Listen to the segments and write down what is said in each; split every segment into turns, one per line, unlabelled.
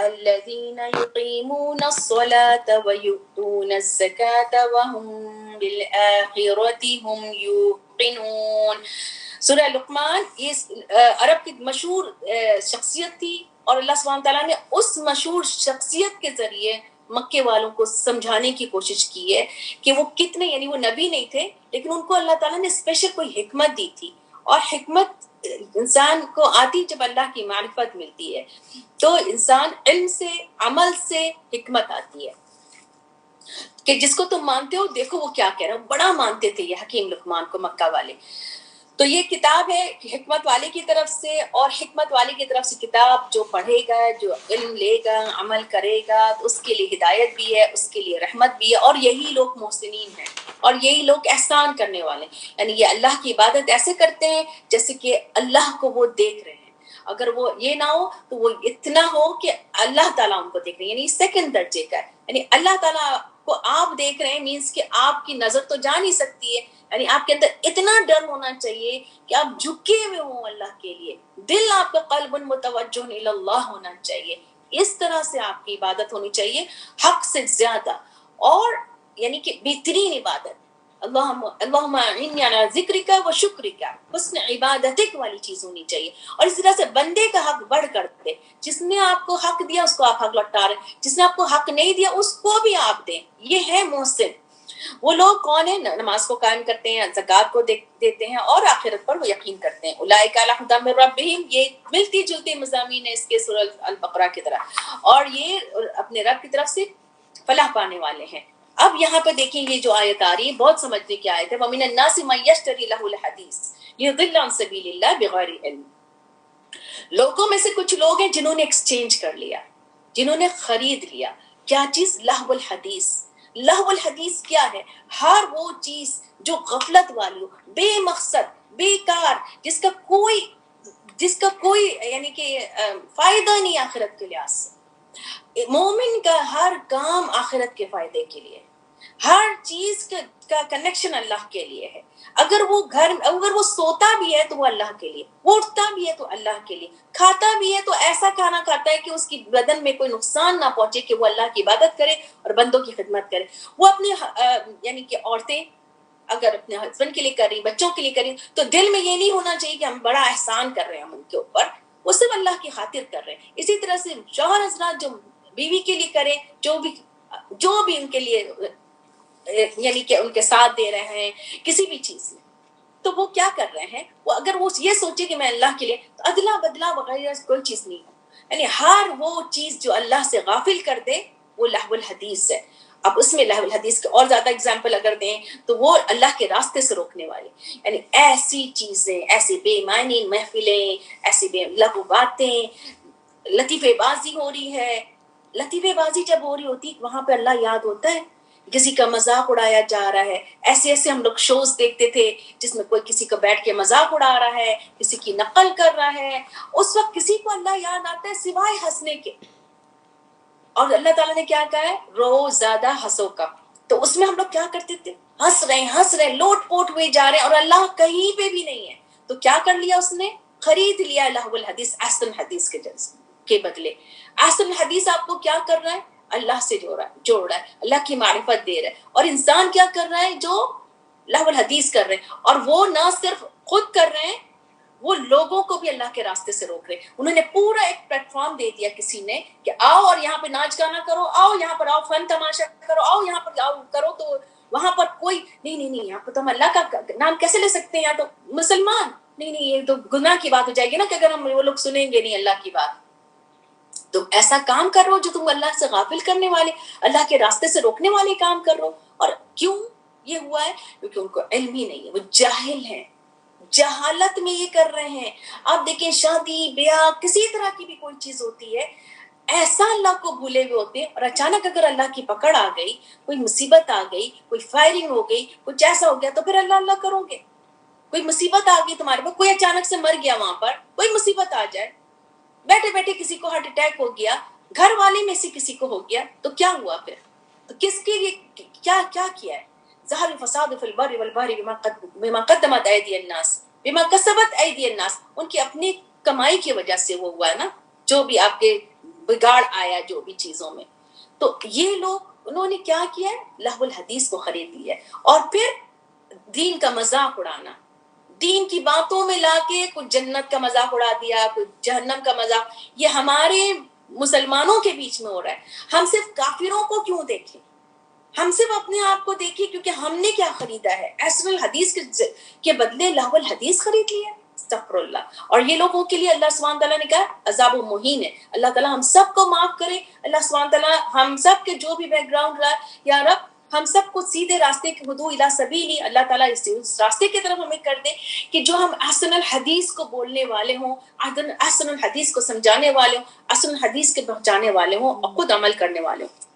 الذین یقیمون الصلاة ویؤتون الزکاة وهم بالآخرة هم یوقنون۔ سورہ لقمان یہ عرب کی مشہور شخصیت تھی، اور اللہ سبحانہ تعالیٰ نے اس مشہور شخصیت کے ذریعے مکے والوں کو سمجھانے کی کوشش کی ہے کہ وہ کتنے، یعنی وہ نبی نہیں تھے لیکن ان کو اللہ تعالیٰ نے اسپیشل کوئی حکمت دی تھی، اور حکمت انسان کو آتی جب اللہ کی معرفت ملتی ہے، تو انسان علم سے، عمل سے حکمت آتی ہے کہ جس کو تم مانتے ہو دیکھو وہ کیا کہہ رہا ہے۔ بڑا مانتے تھے یہ حکیم لقمان کو مکہ والے۔ تو یہ کتاب ہے حکمت والے کی طرف سے، اور حکمت والے کی طرف سے کتاب جو پڑھے گا، جو علم لے گا، عمل کرے گا، تو اس کے لیے ہدایت بھی ہے، اس کے لیے رحمت بھی ہے، اور یہی لوگ محسنین ہیں، اور یہی لوگ احسان کرنے والے ہیں، یعنی یہ اللہ کی عبادت ایسے کرتے ہیں جیسے کہ اللہ کو وہ دیکھ رہے ہیں۔ اگر وہ یہ نہ ہو تو وہ اتنا ہو کہ اللہ تعالیٰ ان کو دیکھ رہے ہیں، یعنی سیکنڈ درجے کا ہے، یعنی اللہ تعالیٰ کو آپ دیکھ رہے ہیں، مینس کہ آپ کی نظر تو جا نہیں سکتی ہے، یعنی آپ کے اندر اتنا ڈر ہونا چاہیے کہ آپ جھکے ہوئے ہوں اللہ کے لیے، دل آپ کا قلب متوجہ الی اللہ ہونا چاہیے، اس طرح سے آپ کی عبادت ہونی چاہیے، حق سے زیادہ، اور یعنی کہ بہترین عبادت، اللہم اعنی علی ذکرک و شکرک، حسن عبادتک والی چیز ہونی چاہیے، اور اس طرح سے بندے کا حق بڑھ کر دے، جس نے آپ کو حق دیا اس کو آپ حق لوٹا رہے ہیں، جس نے آپ کو حق نہیں دیا اس کو بھی آپ دیں، یہ ہے محسن۔ وہ لوگ کون ہیں؟ نماز کو قائم کرتے ہیں، زکوٰۃ کو دیتے ہیں، اور آخرت پر وہ یقین کرتے ہیں۔ اولئک علی ھدی من ربہم، یہ ملتی جلتی مضامین ہے اس کے سورہ البقرہ کی طرح، اور یہ اپنے رب کی طرف سے فلاح پانے والے ہیں۔ اب یہاں پہ دیکھیں یہ جو آیت آ رہی ہے بہت سمجھنے کی آیت ہے، وَمِنَ النَّاسِ مَن يَشْتَرِي لَهُ الْحَدِيثَ لِيُضِلَّ عَن سَبِيلِ اللَّهِ بِغَيْرِ عِلْمٍ۔ لوگوں میں سے کچھ لوگ ہیں جنہوں نے ایکسچینج کر لیا، جنہوں نے خرید لیا کیا چیز؟ لہو الحدیث۔ لہو الحدیث کیا ہے؟ ہر وہ چیز جو غفلت والی ہو، بے مقصد، بیکار، جس کا کوئی یعنی کہ فائدہ نہیں آخرت کے لحاظ سے۔ مومن کا ہر کام آخرت کے فائدے کے لیے، ہر چیز کا کنیکشن اللہ کے لیے ہے۔ اگر وہ سوتا بھی ہے تو وہ اللہ کے لیے، وہ اٹھتا بھی ہے تو اللہ کے لیے، کھاتا بھی ہے تو ایسا کھانا کھاتا ہے کہ اس کی بدن میں کوئی نقصان نہ پہنچے، کہ وہ اللہ کی عبادت کرے اور بندوں کی خدمت کرے۔ وہ اپنے یعنی کہ عورتیں اگر اپنے ہسبینڈ کے لیے کر رہی، بچوں کے لیے کر رہی، تو دل میں یہ نہیں ہونا چاہیے کہ ہم بڑا احسان کر رہے ہیں ان کے اوپر، وہ صرف اللہ کی خاطر کر رہے ہیں۔ اسی طرح سے شوہر حضرات جو بیوی کے لیے کریں، جو بھی ان کے لیے یعنی کہ ان کے ساتھ دے رہے ہیں کسی بھی چیز میں، تو وہ کیا کر رہے ہیں؟ وہ اگر وہ یہ سوچے کہ میں اللہ کے لیے، تو ادلا بدلا وغیرہ کوئی چیز نہیں ہو، یعنی ہر وہ چیز جو اللہ سے غافل کر دے وہ لہو الحدیث ہے۔ اب اس میں لہو الحدیث کے اور زیادہ اگزامپل اگر دیں تو وہ اللہ کے راستے سے روکنے والی، یعنی ایسی چیزیں، ایسی بے معنی محفلیں، ایسی بے لغو باتیں، لطیفے بازی ہو رہی ہے۔ لطیفے بازی جب ہو رہی ہوتی وہاں پہ اللہ یاد ہوتا ہے؟ کسی کا مذاق اڑایا جا رہا ہے، ایسے ہم لوگ شوز دیکھتے تھے جس میں کوئی کسی کو بیٹھ کے مذاق اڑا رہا ہے، کسی کی نقل کر رہا ہے، اس وقت کسی کو اللہ یاد آتا ہے سوائے ہنسنے کے، اور اللہ تعالیٰ نے کیا کہا ہے؟ رو زیادہ ہنسو کا۔ تو اس میں ہم لوگ کیا کرتے تھے؟ ہنس رہے لوٹ پوٹ ہوئے جا رہے ہیں، اور اللہ کہیں پہ بھی نہیں ہے، تو کیا کر لیا اس نے؟ خرید لیا لہو الحدیث، احسن حدیث کے بدلے۔ احسن حدیث آپ کو کیا کر رہا ہے؟ اللہ سے جوڑ رہا ہے، اللہ کی معرفت دے رہا ہے، اور انسان کیا کر رہا ہے؟ جو لہو الحدیث کر رہے ہیں، اور وہ نہ صرف خود کر رہے ہیں، وہ لوگوں کو بھی اللہ کے راستے سے روک رہے ہیں۔ انہوں نے پورا ایک پلیٹ فارم دے دیا کسی نے کہ آؤ اور یہاں پہ ناچ گانا کرو، آؤ یہاں پر آؤ فن تماشا کرو، آؤ یہاں پر آؤ کرو، تو وہاں پر کوئی نہیں، یہاں پر تو ہم اللہ کا نام کیسے لے سکتے ہیں؟ یا تو مسلمان نہیں، یہ تو گناہ کی بات ہو جائے گی نا، کہ اگر ہم وہ لوگ سنیں گے نہیں اللہ کی بات۔ تم ایسا کام کر رہو جو تم اللہ سے غافل کرنے والے، اللہ کے راستے سے روکنے والے کام کر رہو۔ اور کیوں یہ ہوا ہے؟ کیونکہ ان کو علم ہی نہیں ہے، وہ جاہل ہیں، جہالت میں یہ کر رہے ہیں۔ آپ دیکھیں شادی بیاہ کسی طرح کی بھی کوئی چیز ہوتی ہے، ایسا اللہ کو بھولے ہوئے ہوتے ہیں، اور اچانک اگر اللہ کی پکڑ آ گئی، کوئی مصیبت آ گئی، کوئی فائرنگ ہو گئی، کچھ ایسا ہو گیا، تو پھر اللہ کرو گے۔ کوئی مصیبت آ گئی تمہارے پاس، کوئی اچانک سے مر گیا، وہاں پر کوئی مصیبت آ جائے، بیٹھے بیٹھے کسی کو ہارٹ اٹیک ہو گیا، گھر والے میں سے کسی کو ہو گیا، تو کیا ہوا پھر؟ تو کس کے لیے کیا کیا ہے؟ ظہر الفساد فی البر والبحر بما قدمت ایدی الناس بما کسبت ایدی الناس، ان کی اپنی کمائی کی وجہ سے وہ ہوا ہے نا، جو بھی آپ کے بگاڑ آیا جو بھی چیزوں میں. تو یہ لوگ انہوں نے کیا کیا ہے؟ لہو الحدیث کو خرید لیا ہے. اور پھر دین کا مذاق اڑانا، دین کی باتوں میں لا کے کچھ جنت کا مذاق اڑا دیا، کچھ جہنم کا مذاق. یہ ہمارے مسلمانوں کے بیچ میں ہو رہا ہے. ہم صرف کافروں کو کیوں دیکھیں؟ ہم صرف اپنے آپ کو دیکھیں، کیونکہ ہم نے کیا خریدا ہے؟ احسن الحدیث کے بدلے لہو الحدیث خرید لیا. استغفر اللہ. اور یہ لوگوں کے لیے اللہ سبحانہ تعالیٰ نے کہا عذاب و مہین ہے. اللہ تعالیٰ ہم سب کو معاف کرے. اللہ سبحانہ تعالیٰ ہم سب کے جو بھی بیک گراؤنڈ رہا، یا رب ہم سب کو سیدھے راستے کے ہدو الی سبیلی، اللہ تعالیٰ اس راستے کی طرف ہمیں کر دے کہ جو ہم احسن الحدیث کو بولنے والے ہوں، احسن الحدیث کو سمجھانے والے ہوں، احسن الحدیث کے پہنچانے والے ہوں، اور خود عمل کرنے والے ہوں.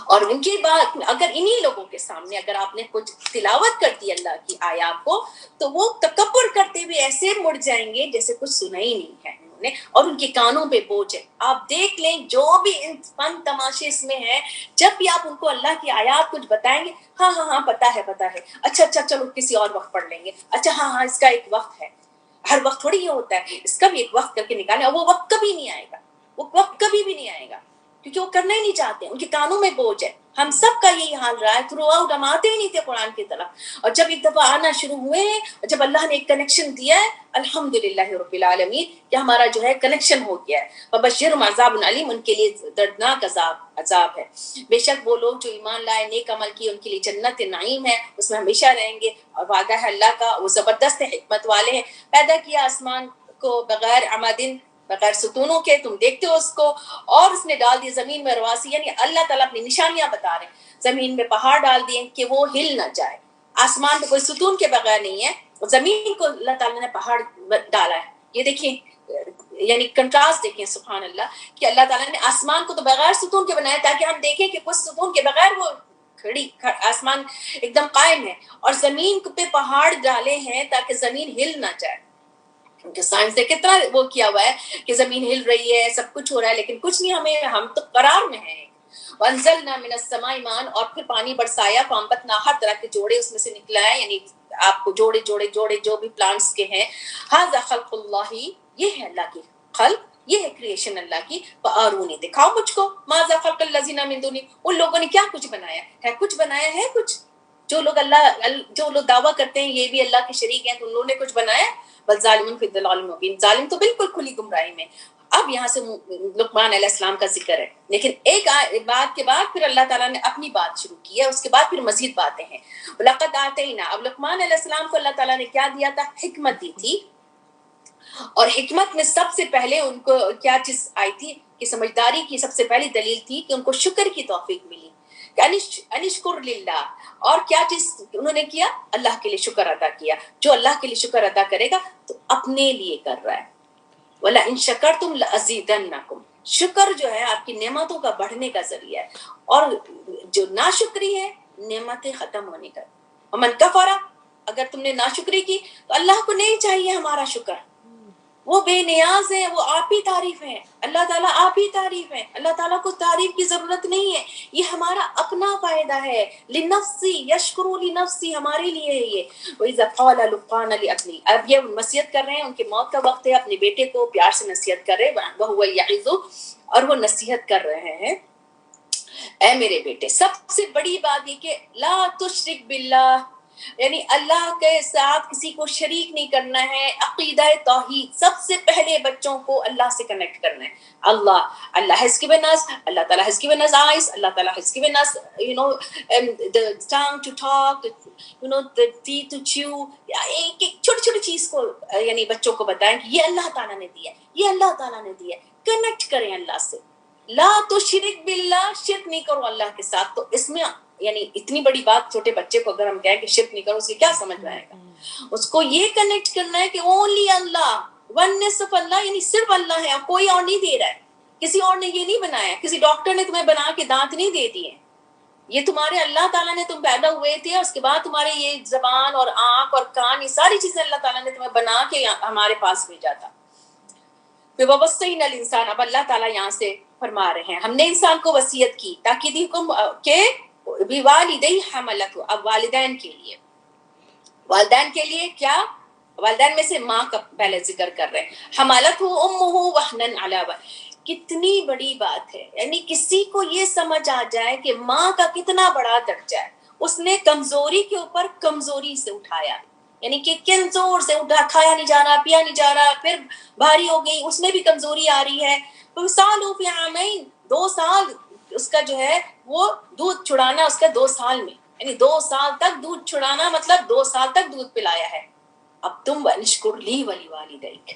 اور ان کی بات اگر انہی لوگوں کے سامنے اگر آپ نے کچھ تلاوت کر دی اللہ کی آیات کو، تو وہ تکبر کرتے ہوئے ایسے مڑ جائیں گے جیسے کچھ سنا ہی نہیں ہے انہوں نے، اور ان کے کانوں پہ بوجھ ہے. آپ دیکھ لیں جو بھی فن تماشے اس میں ہیں، جب بھی آپ ان کو اللہ کی آیات کچھ بتائیں گے، ہاں ہاں ہاں پتہ ہے اچھا چلو کسی اور وقت پڑھ لیں گے، اچھا ہاں اس کا ایک وقت ہے. ہر وقت تھوڑی یہ ہوتا ہے، اس کا بھی ایک وقت کر کے نکالیں. اور وہ وقت کبھی نہیں آئے گا، وہ وقت کبھی بھی نہیں آئے گا، کیونکہ وہ کرنا ہی نہیں چاہتے. ان کے کانوں میں بوجھ ہے. ہم سب کا یہی حال رہا ہے. تھرو آؤٹ ہم آتے ہی نہیں تھے قرآن کی طرف، اور جب ایک دفعہ آنا شروع ہوئے ہیں، جب اللہ نے ایک کنیکشن دیا ہے، الحمدللہ رب العالمین کہ ہمارا جو ہے کنیکشن ہو گیا ہے. فبشرہم عذاب علیم، ان کے لیے دردناک عذاب ہے. بے شک وہ لوگ جو ایمان لائے، نیک عمل کیے، ان کے لیے جنت نعیم ہے، اس میں ہمیشہ رہیں گے. اور وعدہ ہے اللہ کا، وہ زبردست حکمت والے ہیں. پیدا کیا آسمان کو بغیر عمدن، بغیر ستونوں کے، تم دیکھتے ہو اس کو، اور اس نے ڈال دی زمین میں رواسی. یعنی اللہ تعالیٰ اپنی نشانیاں بتا رہے ہیں. زمین میں پہاڑ ڈال دیے کہ وہ ہل نہ جائے. آسمان پہ کوئی ستون کے بغیر نہیں ہے، زمین کو اللہ تعالیٰ نے پہاڑ ڈالا ہے. یہ دیکھیں، یعنی کنٹراسٹ دیکھیں، سبحان اللہ، کہ اللہ تعالیٰ نے آسمان کو تو بغیر ستون کے بنایا تاکہ ہم دیکھیں کہ کچھ ستون کے بغیر وہ کھڑی آسمان ایک دم قائم ہے، اور زمین پہ پہاڑ ڈالے ہیں تاکہ زمین ہل نہ جائے. کیونکہ سائنس نے کتنا وہ کیا ہوا ہے کہ زمین ہل رہی ہے، سب کچھ ہو رہا ہے، لیکن کچھ نہیں، ہم تو قرار میں ہیں. وانزلنا من السماء ماء، اور پھر پانی برسایا. فانبتنا، ہر طرح کے جوڑے اس میں سے نکلا ہے، یعنی آپ کو جوڑے جو بھی پلانٹس کے ہیں. ھذا خلق اللہ، یہ ہے اللہ کی خلق، یہ ہے کریشن اللہ کی. فارونی، دکھاؤ مجھ کو، ماذا خلق الذین من دونہ، ان لوگوں نے کیا کچھ بنایا ہے؟ کچھ بنایا ہے کچھ؟ جو لوگ دعویٰ کرتے ہیں یہ بھی اللہ کے شریک ہیں، تو انہوں نے کچھ بنایا؟ بل ظالمون فی الضلال المبین، ظالم تو بالکل کھلی گمراہی میں. اب یہاں سے لقمان علیہ السلام کا ذکر ہے، لیکن ایک بات کے بعد پھر اللہ تعالیٰ نے اپنی بات شروع کی ہے، اس کے بعد پھر مزید باتیں ہیں. لقد آتینا، اب لقمان علیہ السلام کو اللہ تعالیٰ نے کیا دیا تھا؟ حکمت دی تھی. اور حکمت میں سب سے پہلے ان کو کیا چیز آئی تھی کہ سمجھداری کی سب سے پہلی دلیل تھی کہ ان کو شکر کی توفیق ملی، کہ انشکر للہ. اور کیا چیز انہوں نے کیا؟ اللہ کے لیے شکر ادا کیا. جو اللہ کے لیے شکر ادا کرے گا تو اپنے لیے کر رہا ہے. وَلَئِن شَكَرْتُمْ لَأَزِيدَنَّكُمْ، شکر جو ہے آپ کی نعمتوں کا بڑھنے کا ذریعہ ہے، اور جو ناشکری ہے نعمتیں ختم ہونے کا. وَمَنْ كَفَرَ، اگر تم نے ناشکری کی تو اللہ کو نہیں چاہیے ہمارا شکر، وہ بے نیاز ہیں، وہ آپ ہی تعریف ہیں. اللہ تعالیٰ آپ ہی تعریف ہیں، اللہ تعالیٰ کو تعریف کی ضرورت نہیں ہے. یہ ہمارا اپنا فائدہ ہے. لنفسی یشکروا لنفسی، ہمارے لیے ہے یہ. وَإِذَا قَالَ لُقْمَانُ لِابْنِهِ، اب یہ نصیحت کر رہے ہیں، ان کی موت کا وقت ہے، اپنے بیٹے کو پیار سے نصیحت کر رہے ہیں. وَهُوَ يَعِظُهُ، اور وہ نصیحت کر رہے ہیں، اے میرے بیٹے، سب سے بڑی بات یہ کہ لا تشرک باللہ، یعنی اللہ کے ساتھ کسی کو شریک نہیں کرنا ہے. عقیدہ توحید، سب سے پہلے بچوں کو اللہ سے کنیکٹ کرنا ہے. اللہ has given us، اللہ تعالیٰ has given us eyes، اللہ تعالیٰ has given us the tongue to talk, the teeth to chew. ایک چھوٹی چھوٹی چیز کو یعنی بچوں کو بتائیں کہ یہ اللہ تعالیٰ نے دیا ہے، یہ اللہ تعالیٰ نے دیا ہے. کنیکٹ کریں اللہ سے. لا تو شرک باللہ، شرک نہیں کرو اللہ کے ساتھ. تو اس میں یعنی اتنی بڑی بات چھوٹے بچے کو اگر ہم کہیں کہ شرک نہیں کرو، اس کی کیا سمجھ میں آئے گا؟ اس کو یہ کنیکٹ کرنا ہے کہ اونلی اللہ، ونس آف اللہ، یعنی صرف اللہ ہے، کوئی اور نہیں دے رہا ہے، کسی اور نے یہ نہیں بنایا. کسی ڈاکٹر نے تمہیں بنا کے دانت نہیں دے دیے، یہ تمہارے اللہ تعالیٰ نے، تم پیدا ہوئے تھے، اس کے بعد تمہارے یہ زبان اور آنکھ اور کان، یہ ساری چیزیں اللہ تعالیٰ نے تمہیں بنا کے ہمارے پاس بھیجا تھا. وَوَصَّيْنَا الْإِنسَانَ، اب اللہ تعالیٰ یہاں سے فرما رہے ہیں ہم نے انسان کو وصیت کی تاکید حکم کہ بِوَالِدَيْهِ حَمَلَتْهُ، اب والدین کے لیے کیا؟ والدین میں سے ماں کا پہلے ذکر کر رہے ہیں. حملتہ امہ وہنا علی وہن، کتنی بڑی بات ہے. یعنی کسی کو یہ سمجھ آ جائے کہ ماں کا کتنا بڑا درجہ ہے. اس نے کمزوری کے اوپر کمزوری سے اٹھایا, یعنی کہ کمزور سے اٹھا, کھایا نہیں جا رہا, پیا نہیں جا رہا, پھر بھاری ہو گئی, اس میں بھی کمزوری آ رہی ہے. تو سالوں فی عامین, 2 سال اس کا جو ہے وہ دودھ چھڑانا اس کا 2 سال میں, یعنی 2 سال تک دودھ چھڑانا مطلب 2 سال تک دودھ پلایا ہے. اب تم انشکر لی ولی والدیک,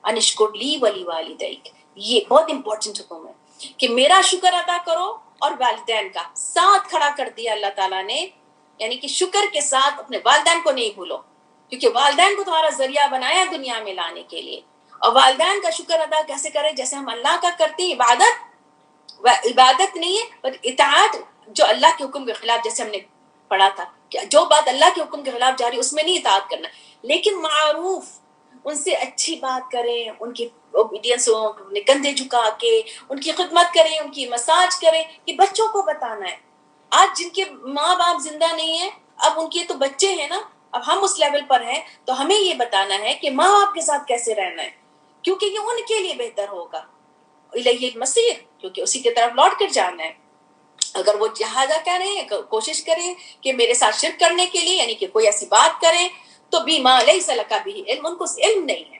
انشکر لی ولی والدیک, یہ بہت امپورٹنٹ حکم ہے کہ میرا شکر ادا کرو اور والدین کا ساتھ کھڑا کر دیا اللہ تعالیٰ نے. یعنی کہ شکر کے ساتھ اپنے والدین کو نہیں بھولو, کیونکہ والدین کو تمہارا ذریعہ بنایا دنیا میں لانے کے لیے. اور والدین کا شکر ادا کیسے کرے؟ جیسے ہم اللہ کا کرتے ہیں. عبادت نہیں ہے پر اطاعت, جو اللہ کے حکم کے خلاف, جیسے ہم نے پڑھا تھا کہ جو بات اللہ کے حکم کے خلاف جاری اس میں نہیں اطاعت کرنا, لیکن معروف ان سے اچھی بات کریں, ان کی اوبیڈینس ہو, انہیں کندھے جھکا کے ان کی خدمت کریں, ان کی مساج کریں. یہ بچوں کو بتانا ہے. آج جن کے ماں باپ زندہ نہیں ہیں, اب ان کے تو بچے ہیں نا, اب ہم اس لیول پر ہیں تو ہمیں یہ بتانا ہے کہ ماں باپ کے ساتھ کیسے رہنا ہے, کیونکہ یہ ان کے لیے بہتر ہوگا. الیہ المصیر, کیونکہ اسی کی طرف لوٹ کر جانا ہے. اگر وہ جہازہ کریں, کوشش کریں کہ میرے ساتھ شرک کرنے کے لیے, یعنی کہ کوئی ایسی بات کریں, تو بما لیس لک بہ علم, ان کو علم نہیں ہے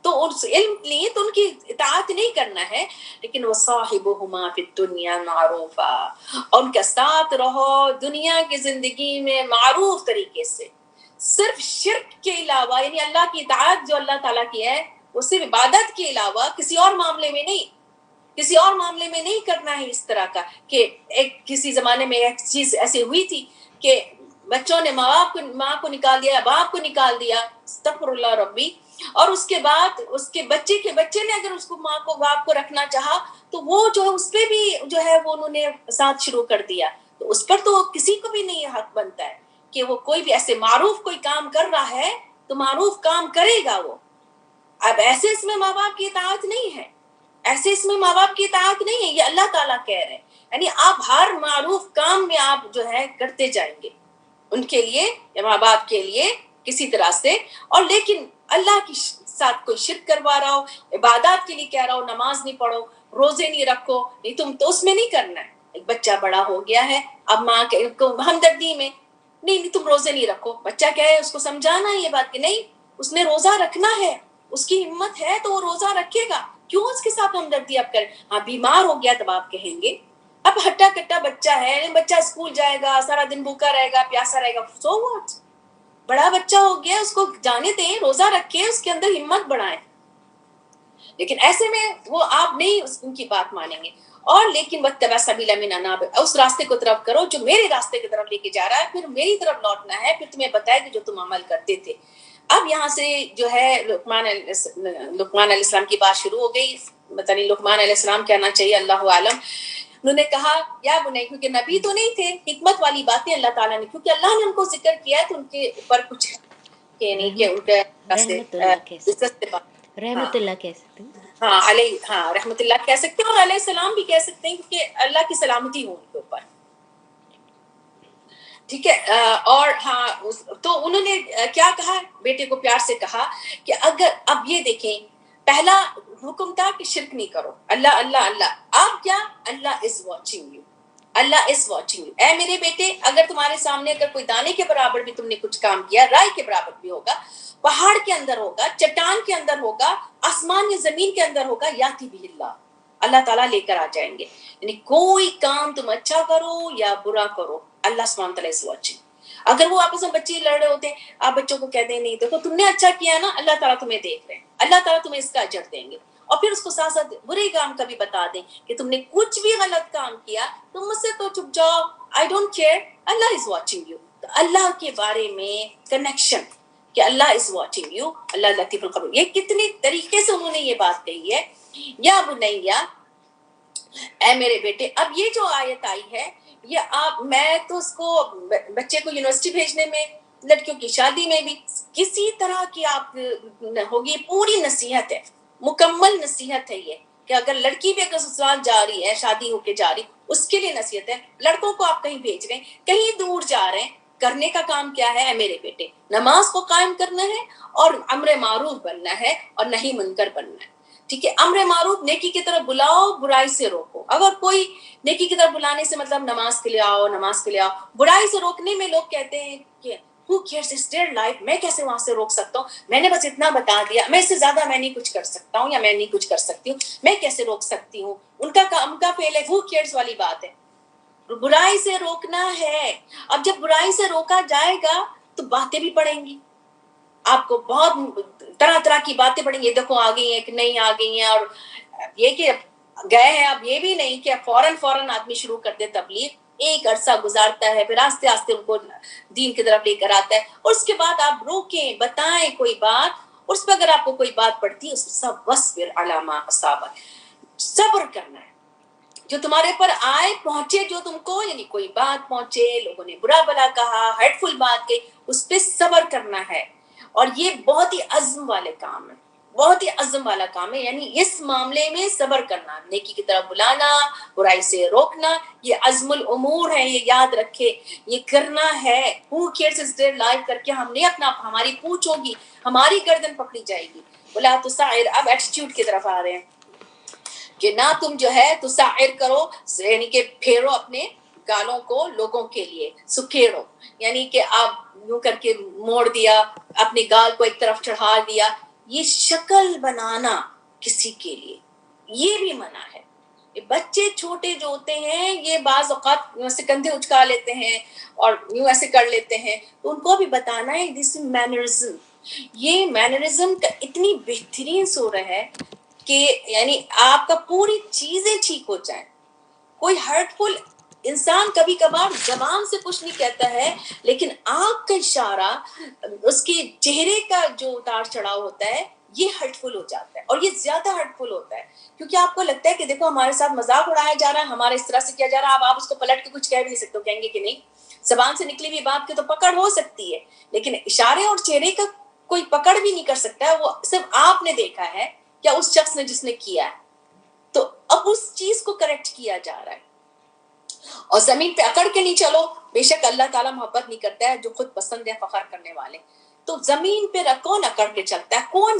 تو اس علم لیے تو ان کی اطاعت نہیں کرنا ہے. لیکن وصاحبہما فی الدنیا معروفا, اور ان کے ساتھ رہو دنیا کی زندگی میں معروف طریقے سے. صرف شرک کے علاوہ, یعنی اللہ کی اطاعت جو اللہ تعالیٰ کی ہے وہ صرف عبادت کے علاوہ کسی اور معاملے میں نہیں, کسی اور معاملے میں نہیں کرنا ہے. اس طرح کا کہ ایک کسی زمانے میں ایک چیز ایسی ہوئی تھی کہ بچوں نے ماں کو نکال دیا, باپ کو نکال دیا, استغفر اللہ ربی, اور اس کے بعد اس کے بچے نے اگر اس کو ماں کو باپ کو رکھنا چاہا تو وہ جو ہے اس پہ بھی جو ہے وہ انہوں نے ساتھ شروع کر دیا. تو اس پر تو کسی کو بھی نہیں حق بنتا ہے کہ وہ کوئی بھی ایسے معروف کوئی کام کر رہا ہے تو معروف کام کرے گا وہ. اب ایسے اس میں ماں باپ کی اطاعت نہیں ہے, ایسے اس میں ماں باپ کی اطاعت نہیں ہے, یہ اللہ تعالیٰ کہہ رہے ہیں. یعنی آپ ہر معروف کام میں آپ جو ہے کرتے جائیں گے ان کے لیے یا ماں باپ کے لیے کسی طرح سے. اور لیکن اللہ کے ساتھ کوئی شرک کروا رہا ہو, عبادات کے لیے کہہ رہا ہو نماز نہیں پڑھو, روزے نہیں رکھو, نہیں تم تو اس میں نہیں کرنا ہے. ایک بچہ بڑا ہو گیا ہے, اب ماں کے ہمدردی میں نہیں تم روزے نہیں رکھو, بچہ کہے اس کو سمجھانا ہے یہ بات کہ نہیں اس نے روزہ رکھنا ہے, اس کی ہمت ہے تو وہ روزہ رکھے گا, کیوں اس کے ساتھ ہمدردی آپ کریں. ہاں بیمار ہو گیا تب آپ کہیں گے. اب ہٹا کٹا بچہ ہے, بچہ اسکول جائے گا, سارا دن بھوکا رہے گا, پیاسا رہے گا, سو واٹ, بڑا بچہ ہو گیا, اس کو جانے دیں, روزہ رکھیں, اس کے اندر ہمت بڑھائیں. لیکن ایسے میں وہ آپ نہیں ان کی بات مانیں گے. اور لیکن واتبع سبیل من اناب, اس راستے کو طرف کرو جو میرے راستے کی طرف لے کے جا رہا ہے, پھر میری طرف لوٹنا ہے, پھر تمہیں بتائے کہ جو تم عمل کرتے تھے. اب یہاں سے جو ہے لقمان علیہ السلام کی بات شروع ہو گئی. پتہ نہیں لقمان علیہ السلام کہنا چاہیے, اللہ عالم. انہوں نے کہا یا بنی, کیونکہ نبی تو نہیں تھے, حکمت والی باتیں اللہ تعالیٰ نے, کیونکہ اللہ نے ان کو ذکر کیا ہے تو ان کے اوپر کچھ کہ نہیں کہ ان کے
رحمت اللہ کہہ سکتے ہیں.
ہاں علیہ, ہاں رحمت اللہ کہہ سکتے ہیں, اور علیہ السلام بھی کہہ سکتے ہیں کیونکہ اللہ کی سلامتی ہو ان کے اوپر. ٹھیک ہے. اور ہاں تو انہوں نے کیا کہا, بیٹے کو پیار سے کہا کہ اگر, اب یہ دیکھیں پہلا حکم تھا کہ شرک نہیں کرو, اللہ اللہ اللہ. اب کیا, اللہ از واچنگ یو, اللہ از واچنگ یو. اے میرے بیٹے, اگر تمہارے سامنے اگر کوئی دانے کے برابر بھی تم نے کچھ کام کیا, رائے کے برابر بھی ہوگا, پہاڑ کے اندر ہوگا, چٹان کے اندر ہوگا, آسمان یا زمین کے اندر ہوگا, یاتی بھی اللہ تعالیٰ لے کر آ جائیں گے. یعنی کوئی کام تم اچھا کرو یا برا کرو, اللہ سبحانہ تعالیٰ اس واچنگ. اگر وہ آپس میں بچے لڑ رہے ہوتے ہیں, آپ بچوں کو کہہ دیں نہیں دیکھو تم نے اچھا کیا نا, اللہ تعالیٰ تمہیں دیکھ رہے ہیں, اللہ تعالیٰ تمہیں اس کا اجر دیں گے. اور پھر اس کو ساتھ ساتھ برے کام کا بھی بتا دیں کہ تم نے کچھ بھی غلط کام کیا تم مجھ سے تو چپ جاؤ, I don't care, Allah is watching you. تو اللہ کے بارے میں کنیکشن کہ اللہ از واچنگ یو, اللہ لطیف الخبیر, یہ کتنے طریقے سے انہوں نے یہ بات کہی ہے. یا بنیا, اے میرے بیٹے. اب یہ جو آیت آئی ہے یہ آپ, میں تو اس کو بچے کو یونیورسٹی بھیجنے میں, لڑکیوں کی شادی میں بھی کسی طرح کی آپ ہوگی, پوری نصیحت ہے, مکمل نصیحت ہے یہ کہ اگر لڑکی بھی اگر سسرال جا رہی ہے, شادی ہو کے جا رہی, اس کے لیے نصیحت ہے. لڑکوں کو آپ کہیں بھیج رہے ہیں, کہیں دور جا رہے ہیں, کرنے کا کام کیا ہے, اے میرے بیٹے نماز کو قائم کرنا ہے اور امر معروف بننا ہے اور نہیں منکر بننا ہے. ٹھیک ہے, امر معروف نیکی کی طرف بلاؤ, برائی سے روکو. اگر کوئی نیکی کی طرف بلانے سے مطلب نماز کے لیے آؤ, نماز کے لیے آؤ, برائی سے روکنے میں لوگ کہتے ہیں کہ who cares, it's their life, میں کیسے وہاں سے روک سکتا ہوں, میں نے بس اتنا بتا دیا, میں اس سے زیادہ میں نہیں کچھ کر سکتا ہوں, یا میں نہیں کچھ کر سکتی ہوں, میں کیسے روک سکتی ہوں, ان کا فعل ہے, who cares والی بات ہے. برائی سے روکنا ہے. اب جب برائی سے روکا جائے گا تو باتیں بھی پڑیں گی, آپ کو بہت طرح طرح کی باتیں پڑیں گی, دیکھو آ گئی ہیں کہ نہیں آ گئی ہیں, اور یہ کہ گئے ہیں, اب یہ بھی نہیں کہ فوراً آدمی شروع کر دے تبلیغ, ایک عرصہ گزارتا ہے, پھر آہستہ آہستہ ان کو دین کی طرف لے کر آتا ہے, اور اس کے بعد آپ روکیں, بتائیں کوئی بات, اس پہ اگر آپ کو کوئی بات پڑتی ہے اس سب وصبر علی ما اصابک, صبر کرنا ہے. جو تمہارے پر آئے, پہنچے جو تم کو, یعنی کوئی بات پہنچے, لوگوں نے برا بلا کہا, ہرٹفل بات کہی, اس پہ صبر کرنا ہے. اور یہ بہت ہی عزم والے کام ہے, بہت ہی عزم والا کام ہے, یعنی اس معاملے میں صبر کرنا, نیکی کی طرف بلانا, برائی سے روکنا, یہ عزم الامور ہے, یہ یاد رکھے, یہ کرنا ہے. who cares is their life کر کے ہم نے اپنا, ہماری پوچھ ہوگی, ہماری گردن پکڑی جائے گی. بلا تصعر, اب ایٹیٹیوڈ کی طرف آ رہے ہیں کہ نہ تم جو ہے تصعر کرو, یعنی کہ پھیرو اپنے گالوں کو لوگوں کے لیے, سکھیڑو, یعنی کہ آپ یوں کر کے موڑ دیا, اپنے گال کو ایک طرف چڑھا دیا, یہ شکل بنانا کسی کے لیے, یہ بھی منع ہے. بچے چھوٹے جو ہوتے ہیں یہ بعض اوقات سے کندھے اچکا لیتے ہیں اور یوں ایسے کر لیتے ہیں, تو ان کو بھی بتانا ہے دس مینرزم. یہ مینرزم کا اتنی بہترین صورت ہے کہ یعنی آپ کا پوری چیزیں ٹھیک ہو جائیں. کوئی ہرٹفل انسان کبھی کبھار زبان سے کچھ نہیں کہتا ہے, لیکن آنکھ کا اشارہ, اس کے چہرے کا جو اتار چڑھاؤ ہوتا ہے, یہ ہرٹفل ہو جاتا ہے, اور یہ زیادہ ہرٹفل ہوتا ہے, کیونکہ آپ کو لگتا ہے کہ دیکھو ہمارے ساتھ مذاق اڑایا جا رہا ہے, ہمارے اس طرح سے کیا جا رہا ہے, اب آپ اس کو پلٹ کے کچھ کہہ بھی نہیں سکتے, کہیں گے کہ نہیں, زبان سے نکلی ہوئی بات کی تو پکڑ ہو سکتی ہے, لیکن اشارے اور چہرے کا کوئی پکڑ بھی نہیں کر سکتا, وہ صرف آپ نے دیکھا ہے یا اس شخص نے جس نے کیا ہے. تو اب اس چیز کو کریکٹ کیا جا رہا ہے. اور زمین پہ اکڑ کے نہیں چلو, بے شک اللہ تعالیٰ محبت نہیں کرتا ہے جو خود پسند ہے فخر کرنے والے. تو زمین پہ کون اکڑ کے چلتا ہے, کون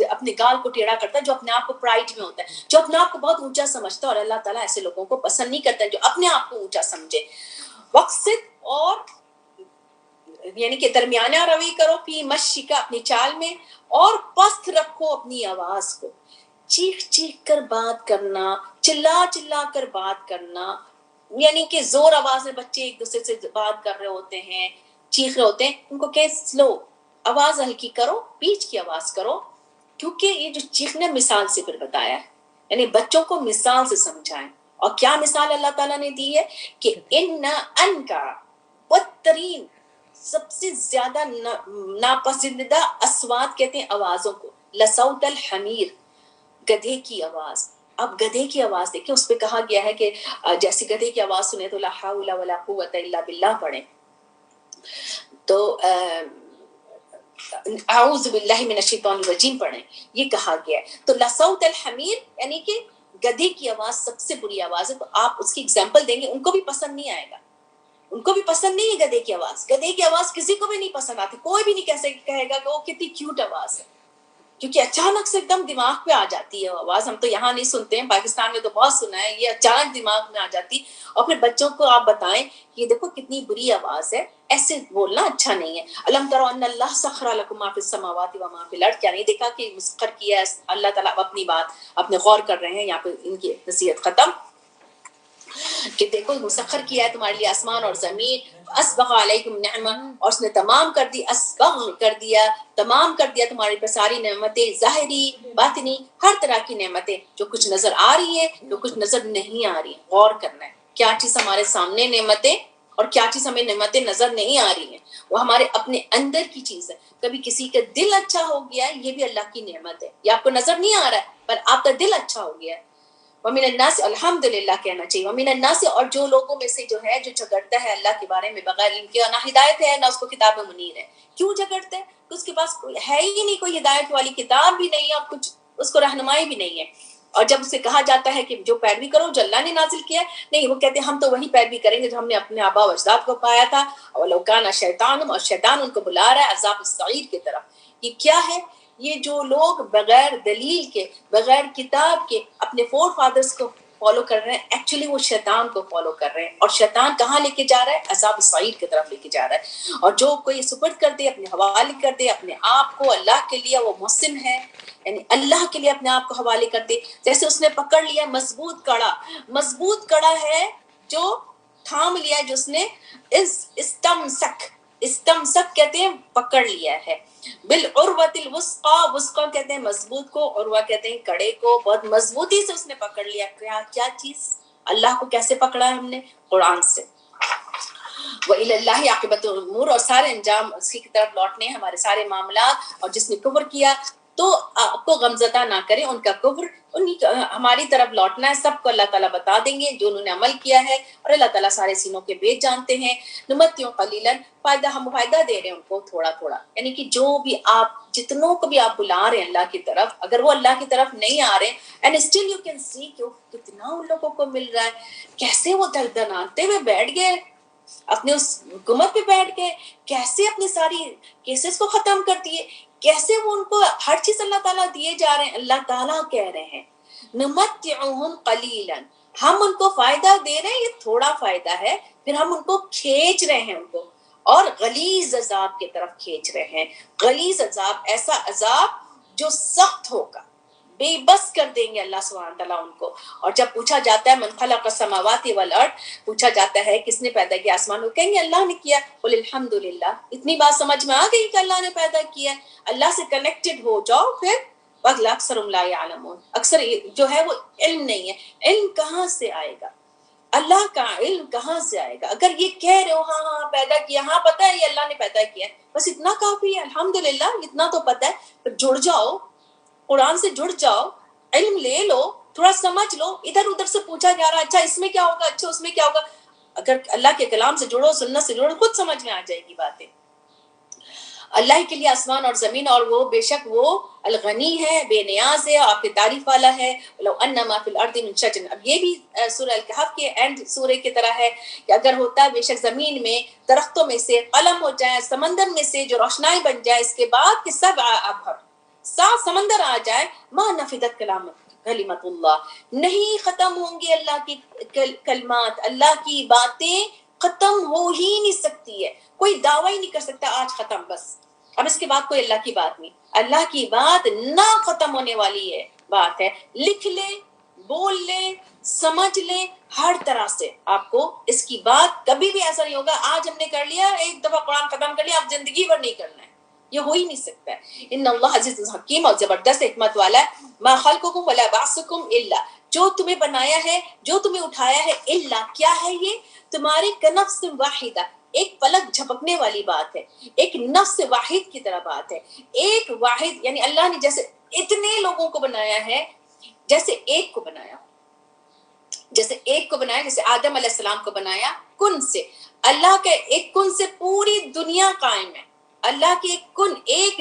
اپنے گال کو ٹیڑھا کرتا ہے, جو اپنے آپ کو پرائڈ میں ہوتا ہے, جو اپنے آپ کو بہت اونچا سمجھتا ہے, اور اللہ تعالیٰ ایسے لوگوں کو پسند نہیں کرتا ہے جو اپنے آپ کو اونچا سمجھے. وقصد, اور یعنی کہ درمیانہ روی کرو, فی مشیکا, اپنی چال میں, اور پست رکھو اپنی آواز کو, چیخ چیخ کر بات کرنا, چلا چلا کر بات کرنا, یعنی کہ زور آواز میں بچے ایک دوسرے سے بات کر رہے ہوتے ہیں, چیخ رہے ہوتے ہیں, ان کو کہ سلو آواز ہلکی کرو, بیچ کی آواز کرو, کیونکہ یہ جو چیخنے مثال سے پھر بتایا ہے, یعنی بچوں کو مثال سے سمجھائیں. اور کیا مثال اللہ تعالیٰ نے دی ہے کہ انکا بدترین, سب سے زیادہ ناپسندیدہ اصوات کہتے ہیں آوازوں کو, لصوت الحمیر, گدھے کی آواز. اب گدھے کی آواز دیکھیں, اس پہ کہا گیا ہے کہ جیسے گدھے کی آواز سنے تو لا حول ولا قوت الا باللہ پڑھیں, تو اعوذ باللہ من الشیطان الرجیم پڑھیں, یہ کہا گیا ہے. تو لصوت الحمیر یعنی کہ گدھے کی آواز سب سے بری آواز ہے. تو آپ اس کی اگزامپل دیں گے, ان کو بھی پسند نہیں آئے گا, ان کو بھی پسند نہیں ہے گدھے کی آواز. گدھے کی آواز کسی کو بھی نہیں پسند آتی, کوئی بھی نہیں کہے گا کہ وہ کتنی کیوٹ آواز ہے, کیونکہ اچانک سے ایک دم دماغ پہ آ جاتی ہے آواز. ہم تو یہاں نہیں سنتے ہیں, پاکستان میں تو بہت سنا ہے, یہ اچانک دماغ میں آ جاتی. اور پھر بچوں کو آپ بتائیں یہ دیکھو کتنی بری آواز ہے, ایسے بولنا اچھا نہیں ہے. الم تروا ان اللہ سخر لکم ما فی السماوات و ما فی الارض, کیا نہیں دیکھا کہ مسخر کیا ہے اللہ تعالیٰ. اپنی بات اپنے غور کر رہے ہیں, یہاں پہ ان کی نصیحت ختم, کہ دیکھو مسخر کیا ہے تمہارے لیے آسمان اور زمین, اسبغ علیکم نعمہ, اور اس نے تمام کر دی, اسبغ کر دیا, تمام کر دیا تمہارے پر ساری نعمتیں, ظاہری باطنی ہر طرح کی نعمتیں, جو کچھ نظر آ رہی ہیں جو کچھ نظر نہیں آ رہی ہیں. غور کرنا ہے کیا چیز ہمارے سامنے نعمتیں اور کیا چیز ہمیں نعمتیں نظر نہیں آ رہی ہیں, وہ ہمارے اپنے اندر کی چیز ہے. کبھی کسی کا دل اچھا ہو گیا ہے, یہ بھی اللہ کی نعمت ہے, یہ آپ کو نظر نہیں آ رہا ہے پر آپ کا دل اچھا ہو گیا ہے. وَمِنَ النَّاسِ الحمدللہ کہنا چاہیے, وَمِنَ النَّاسِ, اور جو لوگوں میں سے جو ہے جو جھگڑتا ہے اللہ کے بارے میں بغیر علم کے, نہ ہدایت ہے نہ اس کو کتاب منیر ہے. کیوں جھگڑتا ہے؟ کہ اس کے پاس ہے ہی نہیں کوئی ہدایت والی کتاب بھی نہیں ہے, اور کچھ اس کو رہنمائی بھی نہیں ہے. اور جب اسے کہا جاتا ہے کہ جو پیروی کرو جو اللہ نے نازل کیا ہے, نہیں, وہ کہتے ہیں ہم تو وہی پیروی کریں گے جو ہم نے اپنے آبا و اجداد کو پایا تھا. وَلَوْ كَانَ شَيْطَانٌ, اور شیطان ان کو بلا رہا ہے عذاب السعیر کی طرف. یہ کیا ہے؟ یہ جو لوگ بغیر دلیل کے بغیر کتاب کے اپنے فور فادرز کو فالو کر رہے ہیں ایکچولی وہ شیطان کو فالو کر رہے ہیں, اور شیطان کہاں لے کے جا رہا ہے؟ عذاب سعید کی طرف لے کے جا رہا ہے. اور جو کوئی سپرد کر دے, اپنے حوالے کر دے اپنے آپ کو اللہ کے لیے, وہ محسن ہے, یعنی اللہ کے لیے اپنے آپ کو حوالے کر دے. جیسے اس نے پکڑ لیا مضبوط کڑا ہے جو تھام لیا ہے, جو اس نے استمسک کہتے ہیں پکڑ لیا ہے, بالعروۃ الوثقی, وثقی کہتے ہیں مضبوط کو, عروہ کہتے ہیں کڑے کو, بہت مضبوطی سے اس نے پکڑ لیا. کیا چیز؟ اللہ کو کیسے پکڑا ہے ہم نے؟ قرآن سے. وَإِلَى اللَّهِ عَاقِبَةُ الْأُمُورِ, اور سارے انجام اسی کی طرف لوٹنے ہیں ہمارے سارے معاملات. اور جس نے کفر کیا تو آپ کو غمزدہ نہ کریں, ان کا کفر ہماری طرف لوٹنا ہے. سب کو اللہ تعالیٰ بتا دیں گے جو انہوں نے عمل کیا ہے, اور اللہ تعالیٰ سارے سینوں کے بیچ جانتے ہیں. نمتیوں قلیلاً, ہم فائدہ دے رہے ہیں ان کو تھوڑا تھوڑا, یعنی کہ جو بھی آپ جتنوں کو بھی آپ بلا رہے ہیں اللہ کی طرف, اگر وہ اللہ کی طرف نہیں آ رہے and still you can see کہ کتنا ان لوگوں کو مل رہا ہے, کیسے وہ دردناتے ہوئے بیٹھ گئے اپنے اس حکومت پہ بیٹھ گئے, کیسے اپنی ساری کیسز کو ختم کر دیے, کیسے وہ ان کو ہر چیز اللہ تعالیٰ دیے جا رہے ہیں. اللہ تعالیٰ کہہ رہے ہیں نمتعہم قلیلا, ہم ان کو فائدہ دے رہے ہیں, یہ تھوڑا فائدہ ہے, پھر ہم ان کو کھینچ رہے ہیں ان کو, اور غلیظ عذاب کی طرف کھینچ رہے ہیں. غلیظ عذاب, ایسا عذاب جو سخت ہوگا, بے بس کر دیں گے اللہ سبحانہ تعالیٰ ان کو. اور جب پوچھا جاتا ہے من خلق السماوات والارض, پوچھا جاتا ہے کس نے پیدا کیا آسمان کو, کہیں گے اللہ نے کیا. قل الحمدللہ, اتنی بات سمجھ میں آ گئی کہ اللہ نے پیدا کیا. اللہ سے کنیکٹڈ ہو جاؤ, پھر وَأَكْثَرُهُمْ اکثر لا يعلمون, اکثر جو ہے وہ علم نہیں ہے. علم کہاں سے آئے گا؟ اللہ کا علم کہاں سے آئے گا؟ اگر یہ کہہ رہے ہو ہاں پیدا کیا, ہاں پتہ ہے یہ اللہ نے پیدا کیا, بس اتنا کافی ہے, الحمدللہ اتنا تو پتہ ہے. پھر جڑ جاؤ, قرآن سے جڑ جاؤ, علم لے لو, تھوڑا سمجھ لو. ادھر ادھر سے پوچھا جا رہا ہے اچھا اس میں کیا ہوگا, اچھا اس میں کیا ہوگا. اگر اللہ کے کلام سے جڑو, سنت سے جڑو, خود سمجھ میں آ جائے گی باتیں. اللہ کے لیے آسمان اور زمین, اور وہ بے شک وہ الغنی ہے, بے نیاز ہے, آپ کی تعریف والا ہے. لو ان ما فی الارض من شجر, اب یہ بھی سورہ الکہف کے اینڈ سورہ کی طرح ہے کہ اگر ہوتا بے شک زمین میں درختوں میں سے قلم ہو جائے, سمندر میں سے جو روشنائی بن جائے, اس کے بعد کہ سب ابھر سات سمندر آ جائے, ما نفدت کلمت اللہ, نہیں ختم ہوں گے اللہ کی کلمات, اللہ کی باتیں ختم ہو ہی نہیں سکتی ہے. کوئی دعویٰ ہی نہیں کر سکتا آج ختم, بس اب اس کے بعد کوئی اللہ کی بات نہیں. اللہ کی بات نہ ختم ہونے والی ہے بات ہے. لکھ لیں, بول لیں, سمجھ لیں, ہر طرح سے آپ کو اس کی بات کبھی بھی ایسا نہیں ہوگا آج ہم نے کر لیا, ایک دفعہ قرآن ختم کر لیا, آپ زندگی بھر نہیں کرنا ہے, یہ ہو ہی نہیں سکتا ہے. ان اللہ عزیز حکیم, اور زبردست حکمت والا ہے. ما خلقکم ولا بعثکم الا, جو تمہیں بنایا ہے, جو تمہیں اٹھایا ہے, الا کیا ہے یہ, تمہاری کنفس واحدہ, ایک پلک جھپکنے والی بات ہے, ایک نفس واحد کی طرح بات ہے. ایک واحد یعنی اللہ نے جیسے اتنے لوگوں کو بنایا ہے, جیسے ایک کو بنایا, جیسے آدم علیہ السلام کو بنایا کن سے. اللہ کے ایک کن سے پوری دنیا قائم ہے. اللہ کی ایک کن, ایک